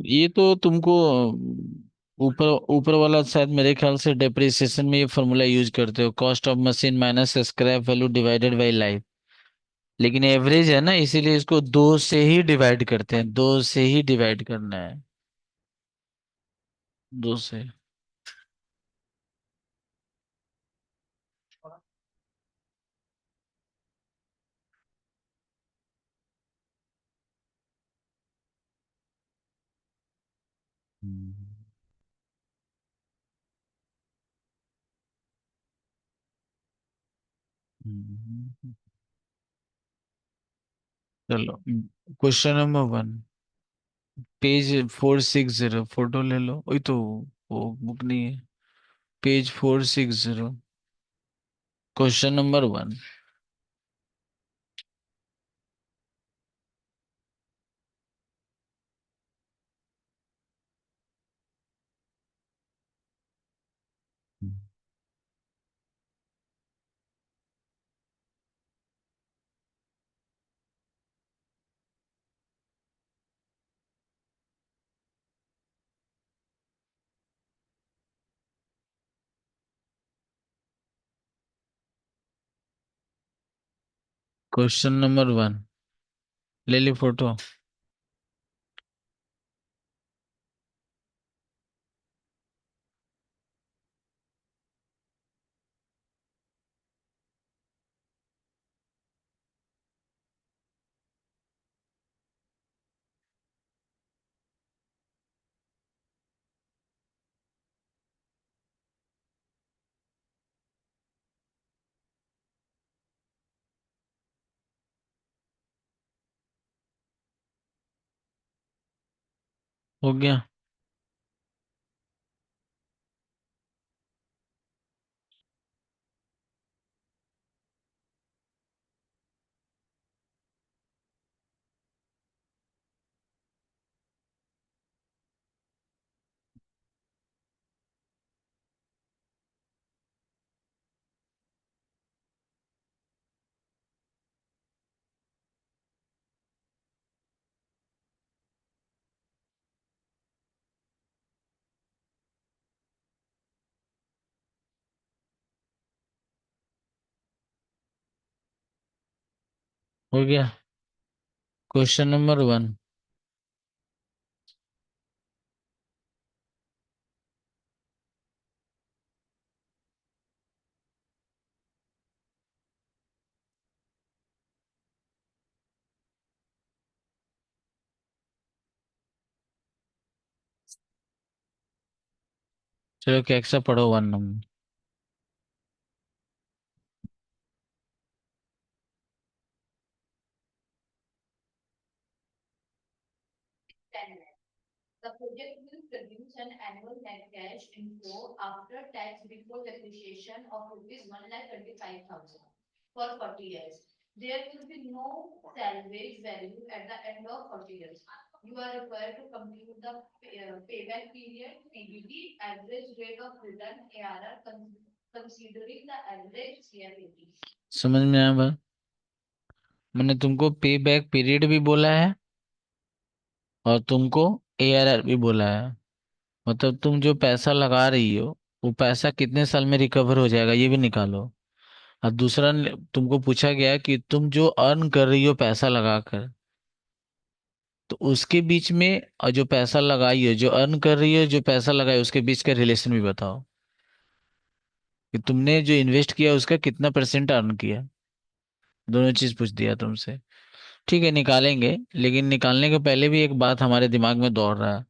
ये तो तुमको ऊपर ऊपर वाला शायद मेरे ख्याल से डेप्रिसिएशन में ये फॉर्मूला यूज करते हो, cost of machine minus scrap value divided by life. लेकिन एवरेज है ना, इसीलिए इसको दो से ही डिवाइड करते हैं, दो से ही डिवाइड करना है। दो से। हम्म, हम्म। चलो, क्वेश्चन नंबर 1, पेज 460, फोटो ले लो। वही तो, वो बुक नहीं है। Page 460, question number 1। Question number 1, ले ली फोटो। हो गया। हो गया। Question number 1। चलो, कैसा पढ़ो 1 number. The project will produce an annual net cash inflow after tax before depreciation of rupees 1,25,000 for 40 years. There will be no salvage value at the end of 40 years. You are required to compute the payback period, PBT, average rate of return, ARR, considering the average CFAT. समझ में आया बात? मैंने तुमको पे back period भी बोला है और तुमको ARR भी बोला है। मतलब तुम जो पैसा लगा रही हो वो पैसा कितने साल में रिकवर हो जाएगा ये भी निकालो। और दूसरा तुमको पूछा गया कि तुम जो अर्न कर रही हो पैसा लगाकर, तो उसके बीच में और जो पैसा लगाई हो, जो अर्न कर रही हो, जो पैसा लगाई उसके बीच का रिलेशन भी बताओ कि तुमने जो इन्वेस्ट किया उसका कितना परसेंट अर्न किया। दोनों चीज पूछ दिया तुमसे। ठीक है निकालेंगे, लेकिन निकालने के पहले भी एक बात हमारे दिमाग में दौड़ रहा है।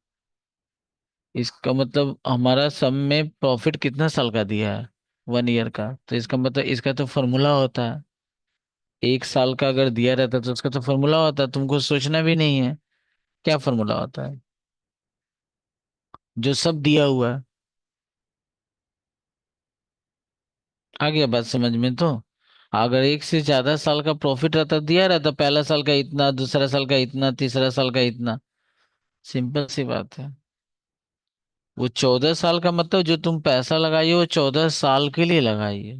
इसका मतलब हमारा सम में प्रॉफिट कितना साल का दिया है? 1 ईयर का। तो इसका मतलब इसका तो फॉर्मूला होता है। 1 साल का अगर दिया रहता तो उसका तो फॉर्मूला होता है, तुमको सोचना भी नहीं है। क्या फॉर्मूला होता है? जो सब दिया हुआ है। आ गया बात समझ में? तो अगर एक से ज्यादा साल का प्रॉफिट रहता दिया रहता, पहला साल का इतना, दूसरा साल का इतना, तीसरा साल का इतना, सिंपल सी बात है। वो 14 साल का मतलब जो तुम पैसा लगाई हो वो 14 साल के लिए लगाई है।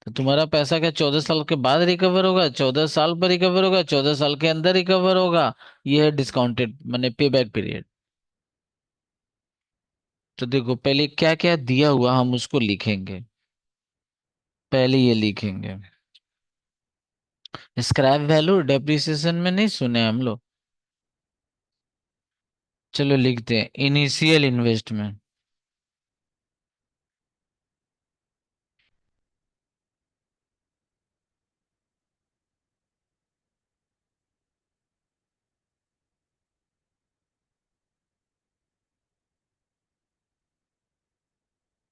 तो तुम्हारा पैसा क्या 14 साल के बाद रिकवर होगा? 14 साल पर रिकवर होगा, 14 साल के अंदर रिकवर होगा। ये है डिस्काउंटेड मैंने पे बैक पीरियड। तो देखो पहले क्या क्या दिया हुआ हम उसको लिखेंगे। पहले ये लिखेंगे, स्क्रैप वैल्यू डेप्रिसिएशन में नहीं सुने हम लोग? चलो लिखते हैं इनिशियल इन्वेस्टमेंट।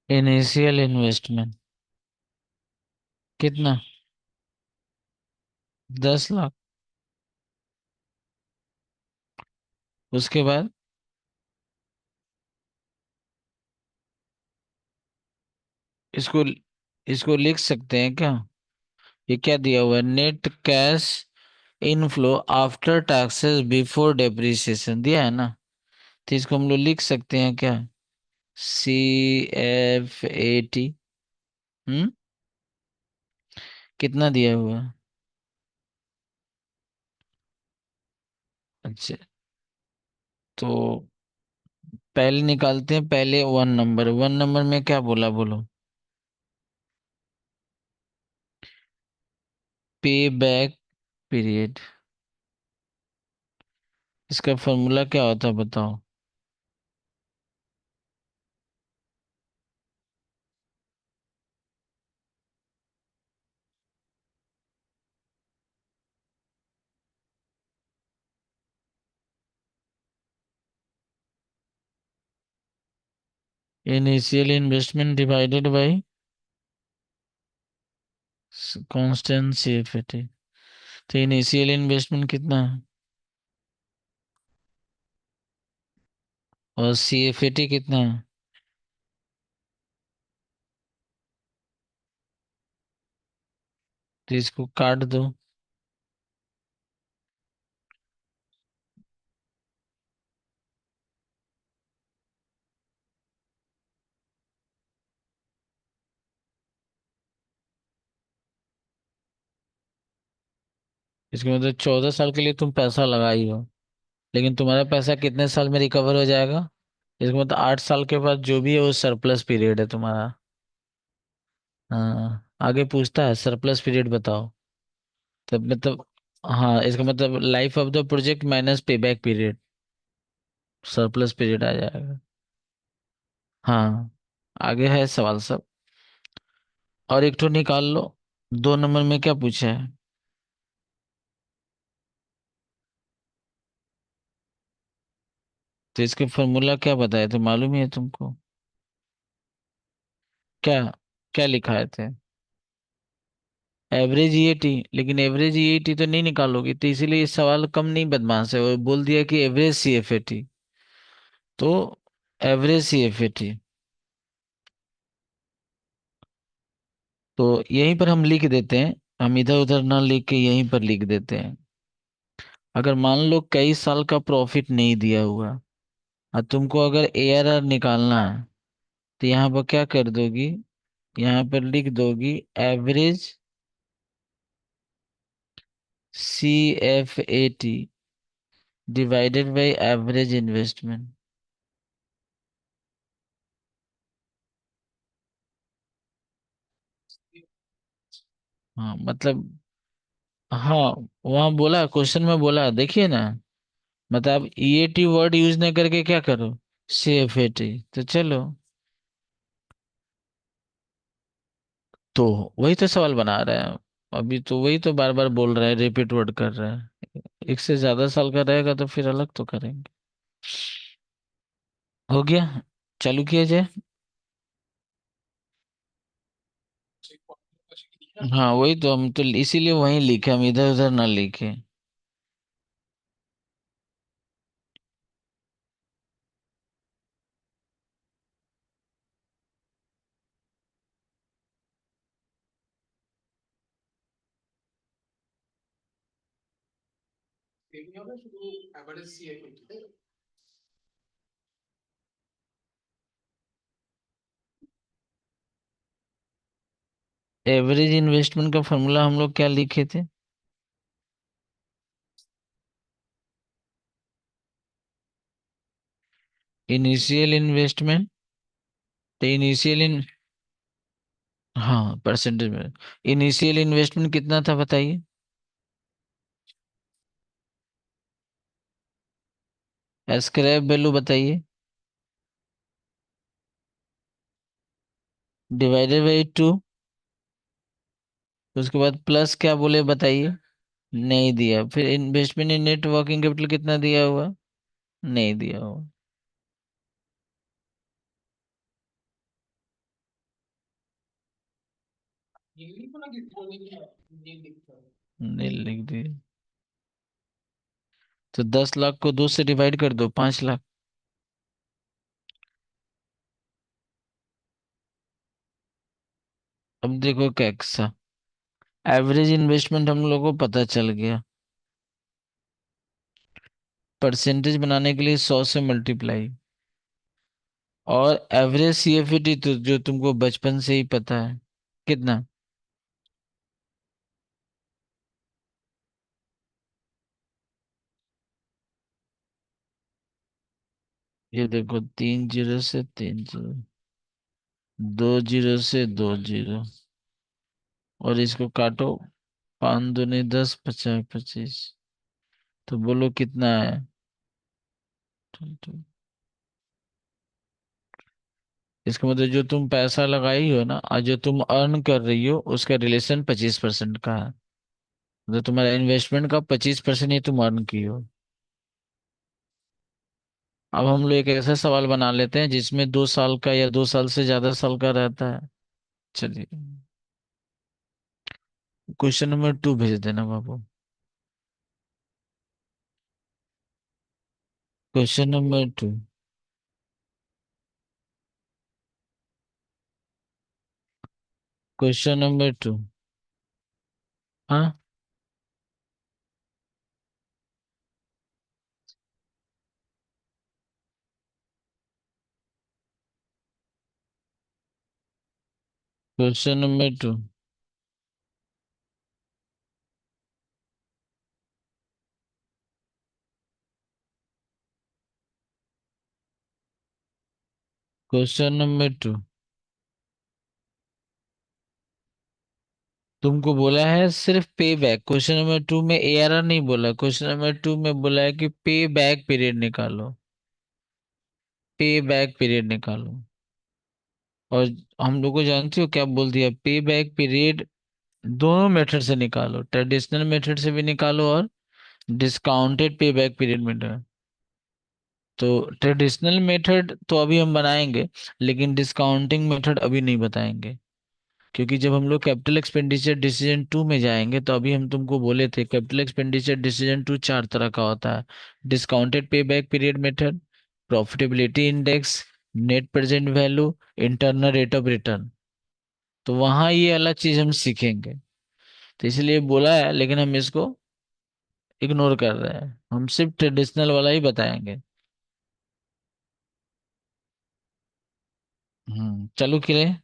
इनिशियल इन्वेस्टमेंट कितना? 10 लाख। उसके बाद इसको इसको लिख सकते हैं क्या? ये क्या दिया हुआ है? Net cash inflow after taxes before depreciation दिया है ना। तो इसको हम लोग लिख सकते हैं क्या? CFAT। हम्म। कितना दिया हुआ है? अच्छा। तो पहले निकालते हैं, पहले 1 नंबर, 1 नंबर में क्या बोला बोलो? पे बैक पीरियड। इसका फॉर्मूला क्या होता है बताओ? Initial investment divided by constant CFAT। तो इनिशियल इन्वेस्टमेंट कितना है और CFAT कितना है? तो इसको काट दो। इसका मतलब 14 साल के लिए तुम पैसा लगाई हो, लेकिन तुम्हारा पैसा कितने साल में रिकवर हो जाएगा? इसका मतलब 8 साल के बाद जो भी है वो सरप्लस पीरियड है तुम्हारा। हाँ आगे पूछता है सरप्लस पीरियड बताओ। तब मतलब, हाँ इसका मतलब life of the project minus पे बैक पीरियड, सरप्लस पीरियड आ जाएगा। हाँ आगे है सवाल सब। और एक तो निकाल लो। 2 नंबर में क्या पूछा है? तो इसके फॉर्मूला क्या बताए थे मालूम ही है तुमको? क्या क्या लिखाए थे? Average EAT. लेकिन एवरेज ईएटी तो नहीं निकालोगे, तो इसीलिए इस सवाल कम नहीं बदमाश है, वो बोल दिया कि एवरेज CFAT। तो एवरेज CFAT। तो यहीं पर हम लिख देते हैं, हम इधर उधर ना लिख के यहीं पर लिख देते हैं। अगर मान लो कई साल का प्रॉफिट नहीं दिया हुआ और तुमको अगर ARR निकालना है, तो यहाँ पर क्या कर दोगी? यहाँ पर लिख दोगी average CFAT divided by average investment. हाँ मतलब, हाँ वहाँ बोला, क्वेश्चन में बोला, देखिए ना। मतलब EAT वर्ड यूज नहीं करके क्या करो, CFAT। तो चलो, तो वही तो सवाल बना रहा है। अभी तो वही तो बार बार बोल रहा है, रिपीट वर्ड कर रहा है। एक से ज्यादा साल का रहेगा तो फिर अलग तो करेंगे। हो गया, चालू किया जाए। हाँ वही तो, हम तो इसीलिए वहीं लिखे, हम इधर उधर ना लिखे। एवरेज इन्वेस्टमेंट का फॉर्मूला हम लोग क्या लिखे थे? इनिशियल इन्वेस्टमेंट, तो इनिशियल इन, हाँ परसेंटेज में। इनिशियल इन्वेस्टमेंट कितना था बताइए? स्क्रैप वैल्यू बताइए, डिवाइडेड बाई 2। उसके बाद प्लस क्या बोले बताइए? नहीं दिया। फिर इन्वेस्टमेंट इन नेट वर्किंग कैपिटल कितना दिया हुआ? नहीं दिया हुआ। नहीं लिख दिया। तो 10 लाख को 2 से डिवाइड कर दो, 5 लाख। अब देखो कैसा, एवरेज इन्वेस्टमेंट हम लोग को पता चल गया। परसेंटेज बनाने के लिए 100 से मल्टीप्लाई। और एवरेज CFET तो जो तुमको बचपन से ही पता है, कितना? ये देखो, 3 जीरो से 3 जीरो, 2 जीरो से 2 जीरो, और इसको काटो, 5 दूनी 10, 50 25। तो बोलो कितना है? 20। इसका मतलब जो तुम पैसा लगाई हो ना, और जो तुम अर्न कर रही हो, उसका रिलेशन 25% का है। मतलब तुम्हारा इन्वेस्टमेंट का 25% ही तुम अर्न की हो। अब हम लोग एक ऐसा सवाल बना लेते हैं जिसमें 2 साल का या 2 साल से ज्यादा साल का रहता है। चलिए, क्वेश्चन नंबर 2 भेज देना बाबू। Question number 2। Question number 2। हाँ, क्वेश्चन नंबर 2। Question number 2। तुमको बोला है सिर्फ पे बैक। क्वेश्चन नंबर 2 में ARR नहीं बोला, क्वेश्चन नंबर 2 में बोला है कि पे बैक पीरियड निकालो। पे बैक पीरियड निकालो। और हम लोग को जानते हो क्या बोल दिया? पे बैक पीरियड दोनों मेथड से निकालो, ट्रेडिशनल मेथड से भी निकालो और discounted pay back period method. तो ट्रेडिशनल मेथड तो अभी हम बनाएंगे, लेकिन डिस्काउंटिंग मेथड अभी नहीं बताएंगे। क्योंकि जब हम लोग कैपिटल एक्सपेंडिचर डिसीजन 2 में जाएंगे, तो अभी हम तुमको बोले थे कैपिटल एक्सपेंडिचर डिसीजन 2 4 तरह का होता है। Discounted pay back period method, profitability index, net present value, internal rate of return. तो वहां ये अलग चीज हम सीखेंगे। तो इसलिए बोला है, लेकिन हम इसको इग्नोर कर रहे हैं, हम सिर्फ ट्रेडिशनल वाला ही बताएंगे। चलो, क्लियर।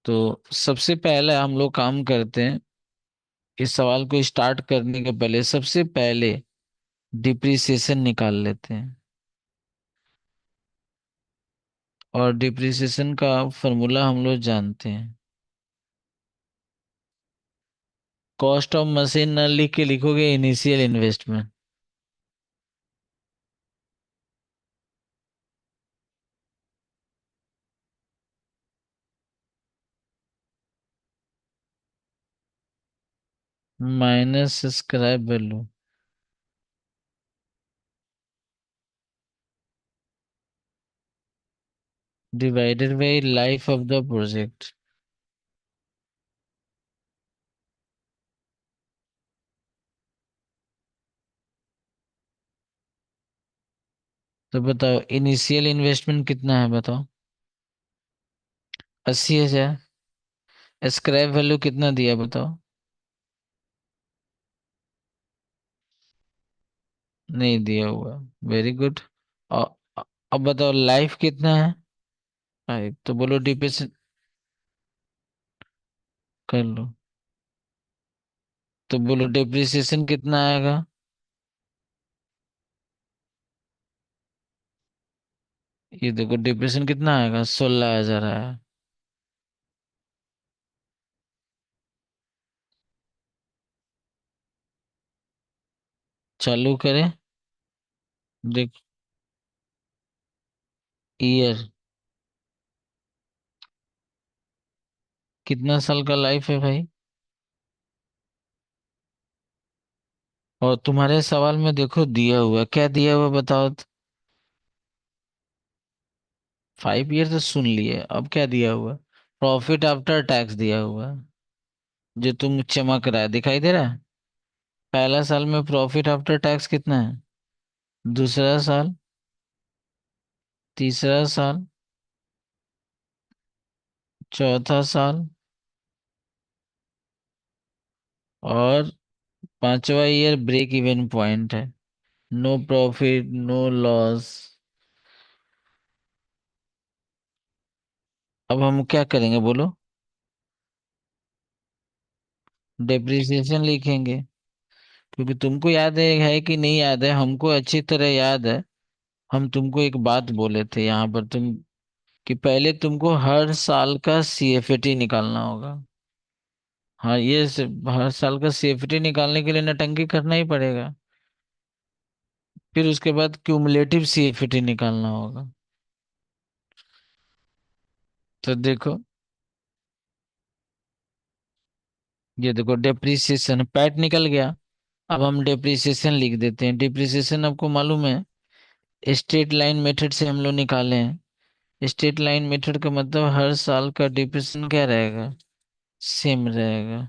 तो सबसे पहले हम लोग काम करते हैं, इस सवाल को स्टार्ट करने के पहले सबसे पहले डिप्रिसिएशन निकाल लेते हैं। और डिप्रिसिएशन का फॉर्मूला हम लोग जानते हैं। कॉस्ट ऑफ मशीन न लिख के लिखोगे initial investment. Minus scrap value divided by life of the project. तो बताओ इनिशियल इन्वेस्टमेंट कितना है, बताओ। 80,000। स्क्रैप वैल्यू कितना दिया बताओ। नहीं दिया हुआ। Very good. और अब बताओ लाइफ कितना है। 5। तो बोलो डिप्रिसिएशन कर लो। तो बोलो डिप्रिसिएशन कितना आएगा। ये देखो डिप्रिसिएशन कितना आएगा, 16,000 आया। चालू करें। देख। ईयर। कितना साल का लाइफ है भाई। और तुम्हारे सवाल में देखो दिया हुआ, क्या दिया हुआ बताओ तो। 5 ईयर तो सुन लिए, अब क्या दिया हुआ। प्रॉफिट आफ्टर टैक्स दिया हुआ। जो तुम चमक रहा है दिखाई दे रहा है। पहला साल में प्रॉफिट आफ्टर टैक्स कितना है। दूसरा साल। तीसरा साल। चौथा साल। और पांचवा ईयर ब्रेक इवन पॉइंट है। No profit no loss. अब हम क्या करेंगे बोलो। डेप्रिसिएशन लिखेंगे। क्योंकि तुमको याद है कि नहीं याद है, हमको अच्छी तरह याद है। हम तुमको एक बात बोले थे यहाँ पर तुम, कि पहले तुमको हर साल का सीएफटी निकालना होगा। हाँ हर साल का सीएफटी निकालने के लिए नटंकी करना ही पड़ेगा। फिर उसके बाद क्यूमुलेटिव सीएफटी निकालना होगा। तो देखो, ये देखो डेप्रिसिएशन पैट निकल गया। अब हम डेप्रिसिएशन लिख देते हैं। डेप्रिसिएशन आपको मालूम है स्ट्रेट लाइन मेथड से हम लोग निकाले हैं। स्ट्रेट लाइन मेथड का मतलब हर साल का डिप्रिसिएशन क्या रहेगा, सेम रहेगा।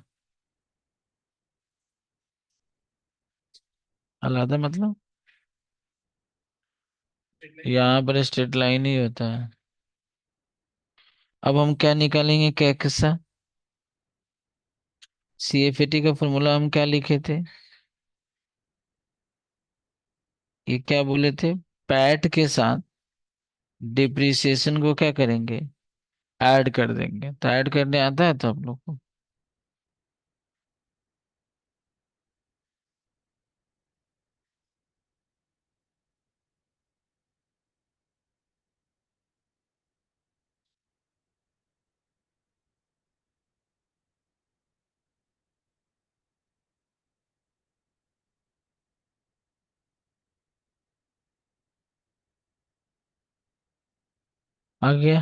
अलग मतलब यहाँ पर स्ट्रेट लाइन ही होता है। अब हम क्या निकालेंगे, क्या किस्सा। सीएफटी का फॉर्मूला हम क्या लिखे थे, ये क्या बोले थे। पैट के साथ डिप्रिसिएशन को क्या करेंगे, ऐड कर देंगे। तो ऐड करने आता है तो आप लोग को। आ गया।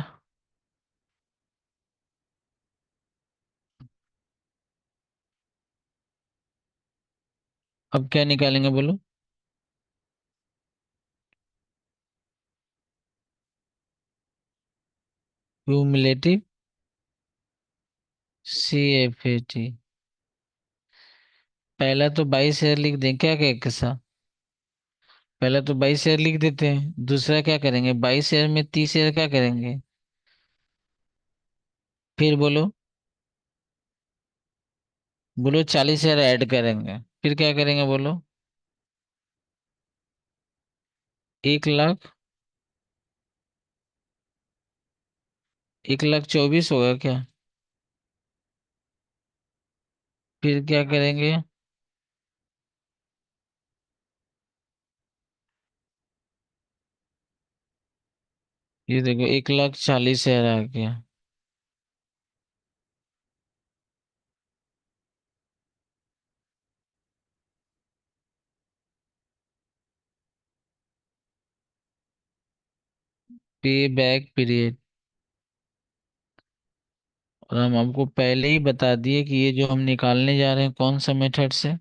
अब क्या निकालेंगे बोलो। Cumulative CFT. पहला तो 22 शेयर लिख दें, क्या क्या किस्सा। पहला तो 22 शेयर लिख देते हैं। दूसरा क्या करेंगे, 22 शेयर में 30 शेयर क्या करेंगे। फिर बोलो। बोलो 40 शेयर ऐड करेंगे। फिर क्या करेंगे बोलो। 1 लाख। 1,24,000 होगा क्या। फिर क्या करेंगे? ये देखो 1,40,000 आ गया। पे बैक पीरियड। और हम आपको पहले ही बता दिए कि ये जो हम निकालने जा रहे हैं कौन सा मेथड से।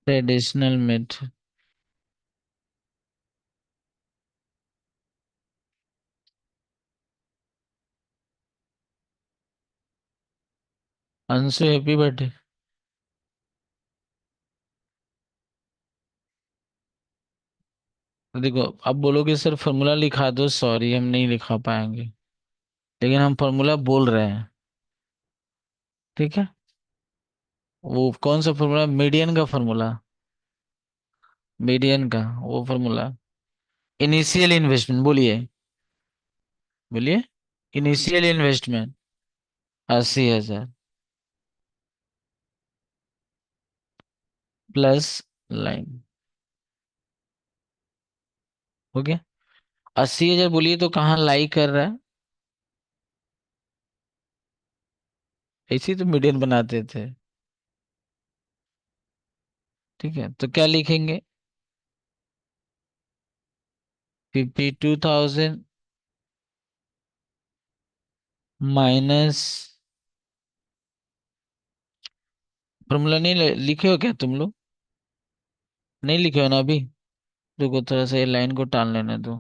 Traditional method. Anshu happy birthday. देखो अब बोलोगे सर फॉर्मूला लिखा दो, सॉरी हम नहीं लिखा पाएंगे, लेकिन हम फॉर्मूला बोल रहे हैं। ठीक है। वो कौन सा फॉर्मूला? मीडियन का फॉर्मूला। मीडियन का वो फॉर्मूला। इनिशियल इन्वेस्टमेंट बोलिए। बोलिए। Initial investment 80,000 plus line. हो गया। 80,000 बोलिए तो कहाँ लाई कर रहा है? ऐसे ही तो मीडियन बनाते थे। ठीक है, तो क्या लिखेंगे? 52,000 माइनस। फॉर्मूला नहीं लिखे हो क्या तुम लोग? नहीं लिखे हो ना अभी? रुको थोड़ा सा ये लाइन को टाल लेने दो।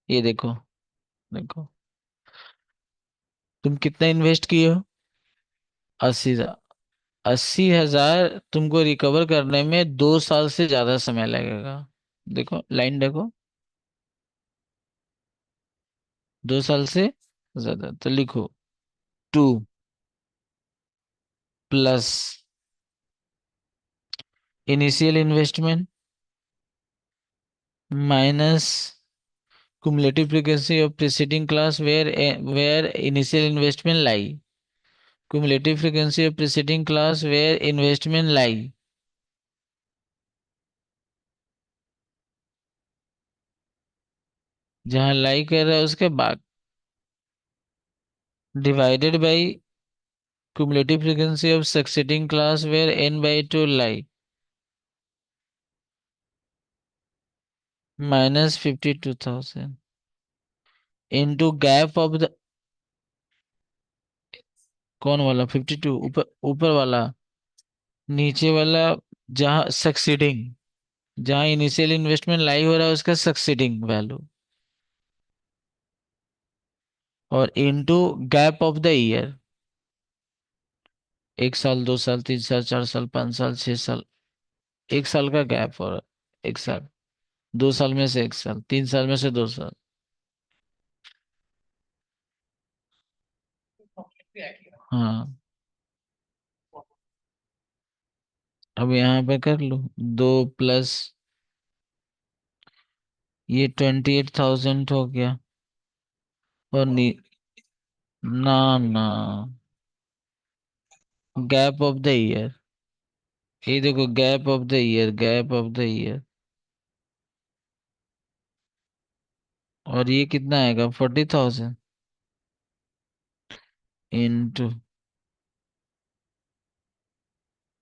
ये देखो। देखो तुम कितना इन्वेस्ट किए हो? 80,000। 80,000 तुमको रिकवर करने में 2 साल से ज्यादा समय लगेगा। देखो लाइन देखो। 2 साल से ज्यादा तो लिखो। 2 plus initial investment minus cumulative frequency of preceding class where initial investment lie. Cumulative frequency of preceding class where investment lie. जहां लाई कर रहा है उसके बाद divided by cumulative frequency of succeeding class where n by 2 lie minus 52,000 into gap of the कौन वाला 52? ऊपर ऊपर वाला। नीचे वाला। जहां सक्सीडिंग, जहां इनिशियल इन्वेस्टमेंट लाई हो रहा है उसका सक्सीडिंग वैल्यू। और into gap of the year. 1 साल, 2 साल, 3 साल, 4 साल, 5 साल, 6 साल। 1 साल का गैप और 1 साल। 2 साल में से 1 साल, 3 साल में से 2 साल। हाँ। अब यहाँ पे कर लो। 2 प्लस ये 28,000 हो गया। और ना ना, गैप ऑफ द ईयर। ये देखो gap of the year, gap of the year. और ये कितना आएगा? 40,000 इंटू।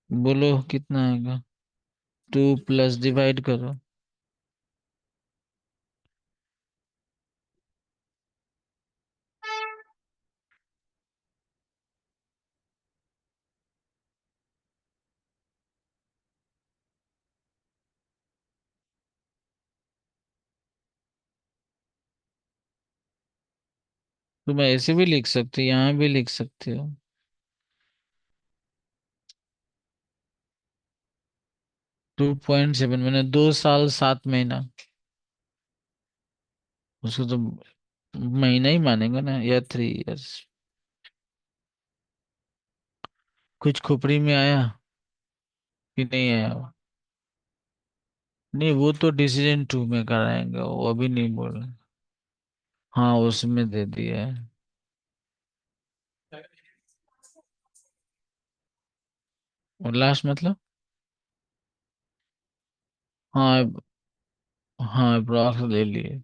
बोलो कितना आएगा? 2 प्लस डिवाइड करो। तुम ऐसे भी लिख सकते हो, यहाँ भी लिख सकते हो। 2.7 मैंने 2 साल 7 महीना। उसको तो महीना ही मानेंगे ना, या 3 इयर्स। कुछ खोपड़ी में आया कि नहीं आया? नहीं, वो तो डिसीजन 2 में कराएंगे, वो अभी नहीं बोल। हाँ, उसमें दे दिया है। और लास्ट मतलब? हाँ। हाँ, अप्रॉक्स ले लिए।